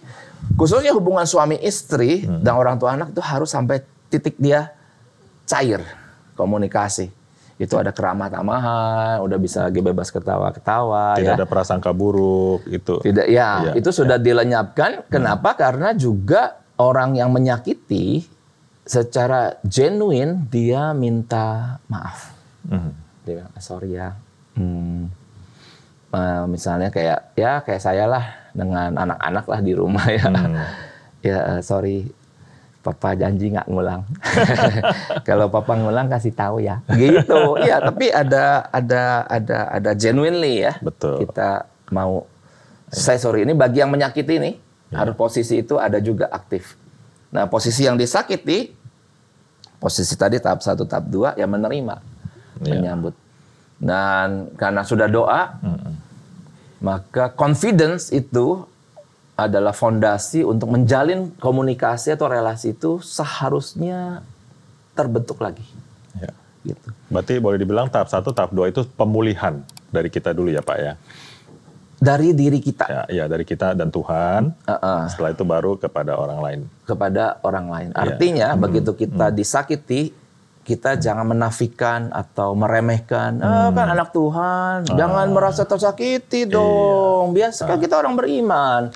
khususnya hubungan suami istri dan orang tua anak itu harus sampai titik dia cair komunikasi. Itu ada keramat tamahan, udah bisa lagi bebas ketawa-ketawa. Tidak ada prasangka buruk itu. Tidak, itu sudah dilenyapkan. Kenapa? Karena juga orang yang menyakiti secara genuine dia minta maaf. Dia bilang, sorry ya. Misalnya kayak saya lah dengan anak-anak lah di rumah ya. Ya sorry, Papa janji nggak ngulang. Kalau Papa ngulang kasih tahu ya. Gitu. Iya, tapi ada genuinely ya. Betul. Kita mau saya sorry, ini bagi yang menyakiti nih. Harus posisi itu ada juga aktif. Nah, posisi yang disakiti, posisi tadi tahap 1, tahap 2, ya menerima, menyambut. Dan karena sudah doa, maka confidence itu adalah fondasi untuk menjalin komunikasi atau relasi itu seharusnya terbentuk lagi. Ya. Gitu. Berarti boleh dibilang tahap 1, tahap 2 itu pemulihan dari kita dulu ya Pak ya? Dari diri kita. Ya, dari kita dan Tuhan. Setelah itu baru kepada orang lain. Kepada orang lain. Artinya begitu kita disakiti, kita jangan menafikan atau meremehkan. Kan anak Tuhan, jangan merasa tersakiti dong. Biasa kan kita orang beriman.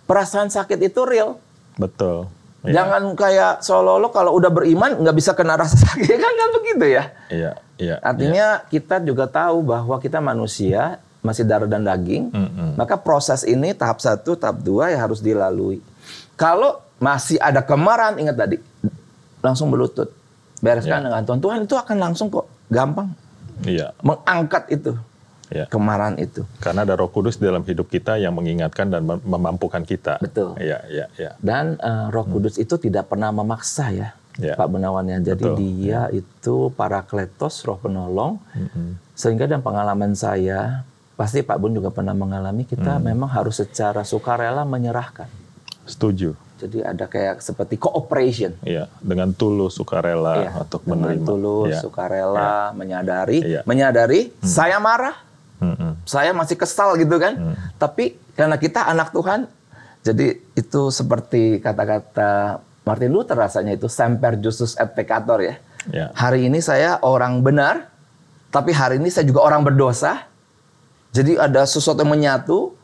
Perasaan sakit itu real. Betul. Jangan kayak seolah-olah kalau udah beriman nggak bisa kena rasa sakit. Kan nggak begitu ya? Artinya kita juga tahu bahwa kita manusia, masih darah dan daging, maka proses ini tahap 1, tahap 2 ya harus dilalui. Kalau masih ada kemarahan, ingat tadi, langsung berlutut. Bereskan dengan Tuhan. Tuhan itu akan langsung kok, gampang. Mengangkat itu, kemarahan itu. Karena ada Roh Kudus dalam hidup kita yang mengingatkan dan memampukan kita. Betul. Dan Roh Kudus itu tidak pernah memaksa ya, Pak Benawan ya. Jadi dia itu Parakletos, Roh Penolong. Sehingga dalam pengalaman saya, pasti Pak Bun juga pernah mengalami, kita memang harus secara sukarela menyerahkan. Setuju. Jadi ada kayak seperti cooperation. Dengan tulus sukarela untuk menerima. Dengan tulus sukarela, menyadari saya marah, saya masih kesal gitu kan. Tapi karena kita anak Tuhan, jadi itu seperti kata-kata Martin Luther rasanya itu semper justus et peccator ya. Hari ini saya orang benar, tapi hari ini saya juga orang berdosa. Jadi ada sesuatu yang menyatu.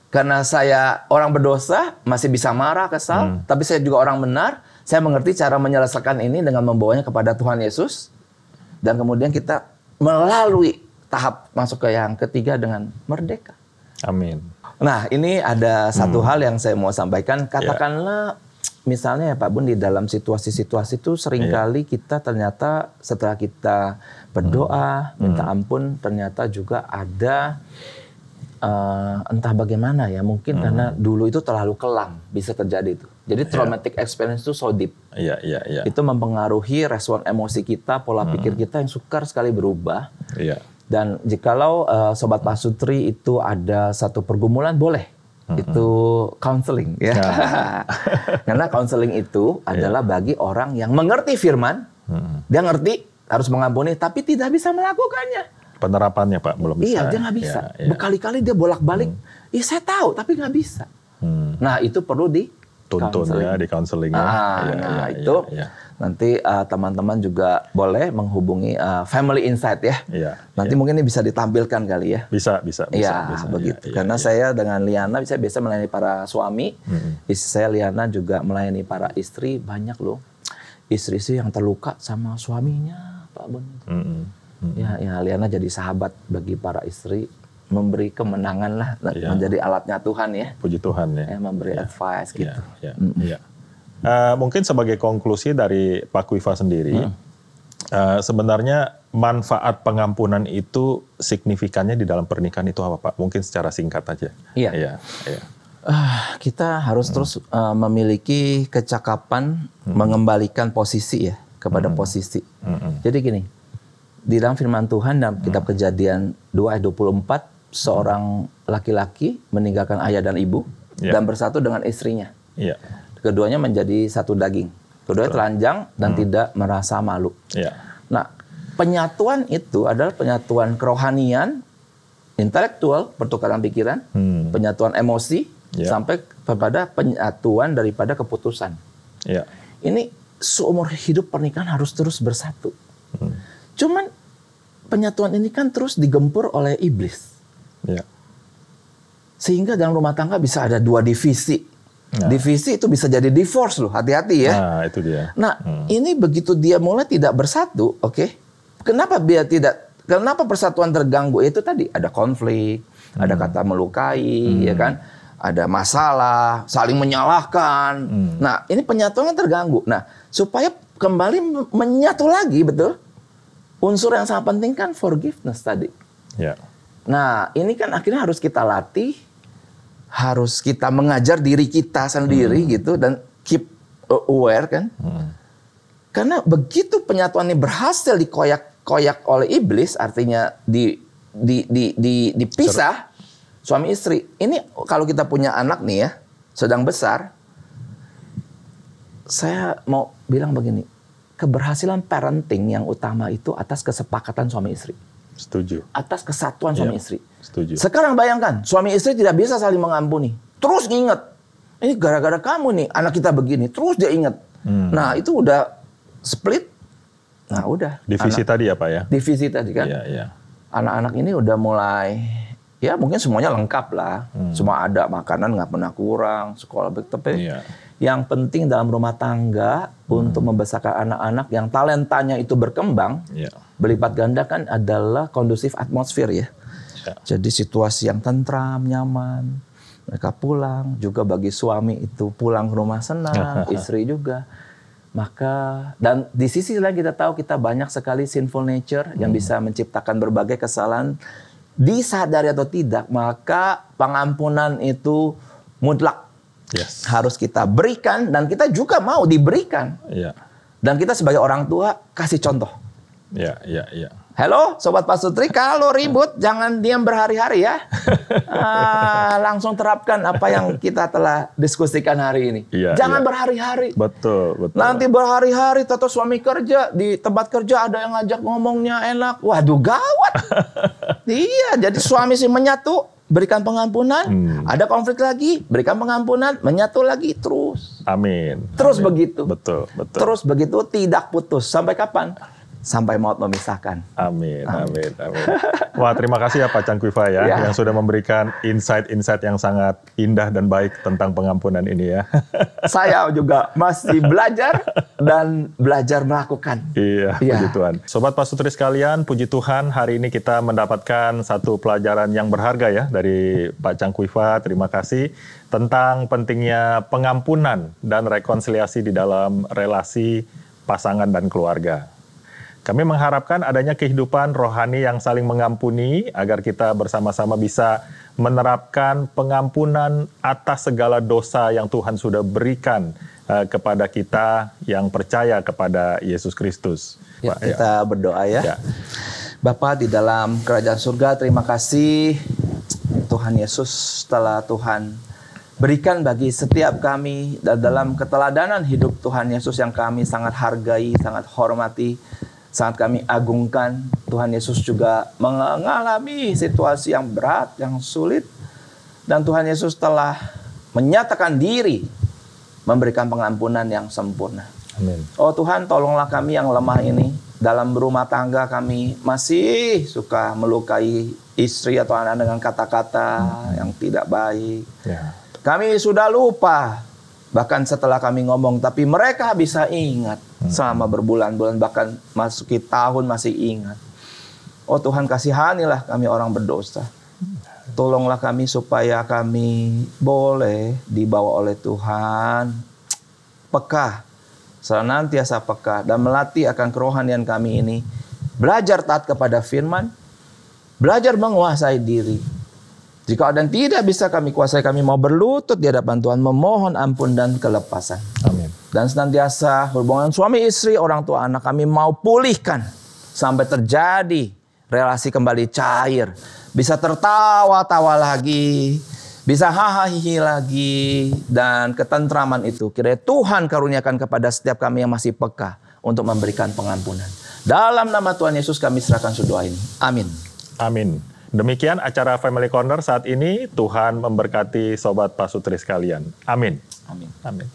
Karena saya orang berdosa, masih bisa marah, kesal. Tapi saya juga orang benar. Saya mengerti cara menyelesaikan ini dengan membawanya kepada Tuhan Yesus. Dan kemudian kita melalui tahap masuk ke yang ketiga dengan merdeka. Amin. Nah, ini ada satu hal yang saya mau sampaikan. Katakanlah, misalnya ya Pak Bun, di dalam situasi-situasi itu seringkali kita ternyata setelah kita berdoa, minta ampun, ternyata juga ada entah bagaimana ya, mungkin karena dulu itu terlalu kelam, bisa terjadi itu. Jadi traumatic experience itu so deep. Itu mempengaruhi respon emosi kita, pola pikir kita yang sukar sekali berubah. Dan jikalau Sobat Pasutri itu ada satu pergumulan, boleh. Itu counseling ya. Karena counseling itu adalah bagi orang yang mengerti firman, dia ngerti harus mengampuni, tapi tidak bisa melakukannya. Penerapannya Pak belum bisa. Dia nggak bisa. Berkali-kali dia bolak-balik. Saya tahu, tapi nggak bisa. Nah, itu perlu tuntun ya, di counselingnya. Nanti teman-teman juga boleh menghubungi Family Insight ya. Nanti mungkin ini bisa ditampilkan kali ya. Bisa. Begitu. Karena saya dengan Liana saya biasa melayani para suami. Istri saya Liana juga melayani para istri. Banyak loh istri-istri yang terluka sama suaminya, Pak Bon. Ya Liana jadi sahabat bagi para istri. Memberi kemenangan lah, menjadi alatnya Tuhan ya. Puji Tuhan ya. Memberi advice gitu. Mungkin sebagai konklusi dari Pak Kwiva sendiri, sebenarnya manfaat pengampunan itu signifikannya di dalam pernikahan itu apa, Pak? Mungkin secara singkat aja. Iya. Kita harus terus memiliki kecakapan mengembalikan posisi ya kepada posisi. Jadi gini, di dalam firman Tuhan dalam kitab Kejadian 2 ayat 24, seorang laki-laki meninggalkan ayah dan ibu dan bersatu dengan istrinya. Keduanya menjadi satu daging. Keduanya telanjang dan tidak merasa malu. Nah, penyatuan itu adalah penyatuan kerohanian, intelektual, pertukaran pikiran, penyatuan emosi, sampai kepada penyatuan daripada keputusan. Ini seumur hidup pernikahan harus terus bersatu. Cuman penyatuan ini kan terus digempur oleh iblis. Sehingga dalam rumah tangga bisa ada dua divisi. Divisi itu bisa jadi divorce loh, hati-hati ya. Nah, itu dia. Ini begitu dia mulai tidak bersatu, kenapa kenapa persatuan terganggu? Itu tadi ada konflik, ada kata melukai, ya kan? Ada masalah, saling menyalahkan. Nah, ini penyatuan terganggu. Nah, supaya kembali menyatu lagi, betul? Unsur yang sangat penting kan forgiveness tadi. Nah, ini kan akhirnya harus kita latih, harus kita mengajar diri kita sendiri gitu, dan keep aware kan. Karena begitu penyatuan ini berhasil dikoyak-koyak oleh iblis, artinya dipisah suami istri. Ini kalau kita punya anak nih ya, sedang besar, saya mau bilang begini, keberhasilan parenting yang utama itu atas kesepakatan suami istri. Setuju. Atas kesatuan suami istri. Setuju. Sekarang bayangkan, suami istri tidak bisa saling mengampuni. Terus ingat, ini gara-gara kamu nih, anak kita begini. Terus dia ingat. Nah, itu udah split. Nah, udah. Divisi tadi ya, Pak ya? Divisi tadi kan. Anak-anak ini udah mulai, ya mungkin semuanya lengkap lah. Semua ada, makanan nggak pernah kurang, sekolah tapi yang penting dalam rumah tangga untuk membesarkan anak-anak yang talentanya itu berkembang, berlipat ganda kan adalah kondusif atmosfer ya. Jadi situasi yang tentram, nyaman, mereka pulang, juga bagi suami itu pulang ke rumah senang, istri juga. Maka, dan di sisi lain kita tahu kita banyak sekali sinful nature yang bisa menciptakan berbagai kesalahan, disadari atau tidak, maka pengampunan itu mutlak. Harus kita berikan, dan kita juga mau diberikan. Dan kita sebagai orang tua kasih contoh. Halo Sobat Pasutri, kalau ribut jangan diam berhari-hari ya. Langsung terapkan apa yang kita telah diskusikan hari ini. Jangan berhari-hari. Betul. Nanti berhari-hari atau suami kerja, di tempat kerja ada yang ngajak ngomongnya enak. Waduh gawat. Jadi suami sih menyatu, berikan pengampunan. Ada konflik lagi, berikan pengampunan, menyatu lagi terus. Amin. Terus begitu. Betul. Terus begitu, tidak putus. Sampai kapan? Sampai maut memisahkan. Amin. Wah, terima kasih ya Pak Chang Kwiva ya, yang sudah memberikan insight-insight yang sangat indah dan baik tentang pengampunan ini ya. Saya juga masih belajar dan belajar melakukan. Puji Tuhan. Sobat Pasutri sekalian, puji Tuhan hari ini kita mendapatkan satu pelajaran yang berharga ya dari Pak Chang Kwiva. Terima kasih tentang pentingnya pengampunan dan rekonsiliasi di dalam relasi pasangan dan keluarga. Kami mengharapkan adanya kehidupan rohani yang saling mengampuni agar kita bersama-sama bisa menerapkan pengampunan atas segala dosa yang Tuhan sudah berikan kepada kita yang percaya kepada Yesus Kristus. Kita berdoa ya. Bapa di dalam kerajaan surga, terima kasih Tuhan Yesus telah Tuhan berikan bagi setiap kami dalam keteladanan hidup Tuhan Yesus yang kami sangat hargai, sangat hormati, sangat kami agungkan. Tuhan Yesus juga mengalami situasi yang berat, yang sulit. Dan Tuhan Yesus telah menyatakan diri, memberikan pengampunan yang sempurna. Amin. Oh Tuhan, tolonglah kami yang lemah ini. Dalam berumah tangga kami masih suka melukai istri atau anak dengan kata-kata yang tidak baik. Ya. Kami sudah lupa, bahkan setelah kami ngomong, tapi mereka bisa ingat selama berbulan-bulan, bahkan masuki tahun masih ingat. Oh Tuhan, kasihanilah kami orang berdosa. Tolonglah kami supaya kami boleh dibawa oleh Tuhan peka, senantiasa peka, dan melatih akan kerohanian kami ini. Belajar taat kepada firman, belajar menguasai diri. Jika ada yang tidak bisa kami kuasai, kami mau berlutut di hadapan Tuhan, memohon ampun dan kelepasan. Amin. Dan senantiasa hubungan suami istri, orang tua anak kami mau pulihkan sampai terjadi relasi kembali cair. Bisa tertawa-tawa lagi, bisa hahaha lagi, dan ketentraman itu kiranya Tuhan karuniakan kepada setiap kami yang masih peka untuk memberikan pengampunan. Dalam nama Tuhan Yesus kami serahkan doa ini. Amin. Amin. Demikian acara Family Corner saat ini. Tuhan memberkati Sobat Pasutri sekalian. Amin. Amin. Amin.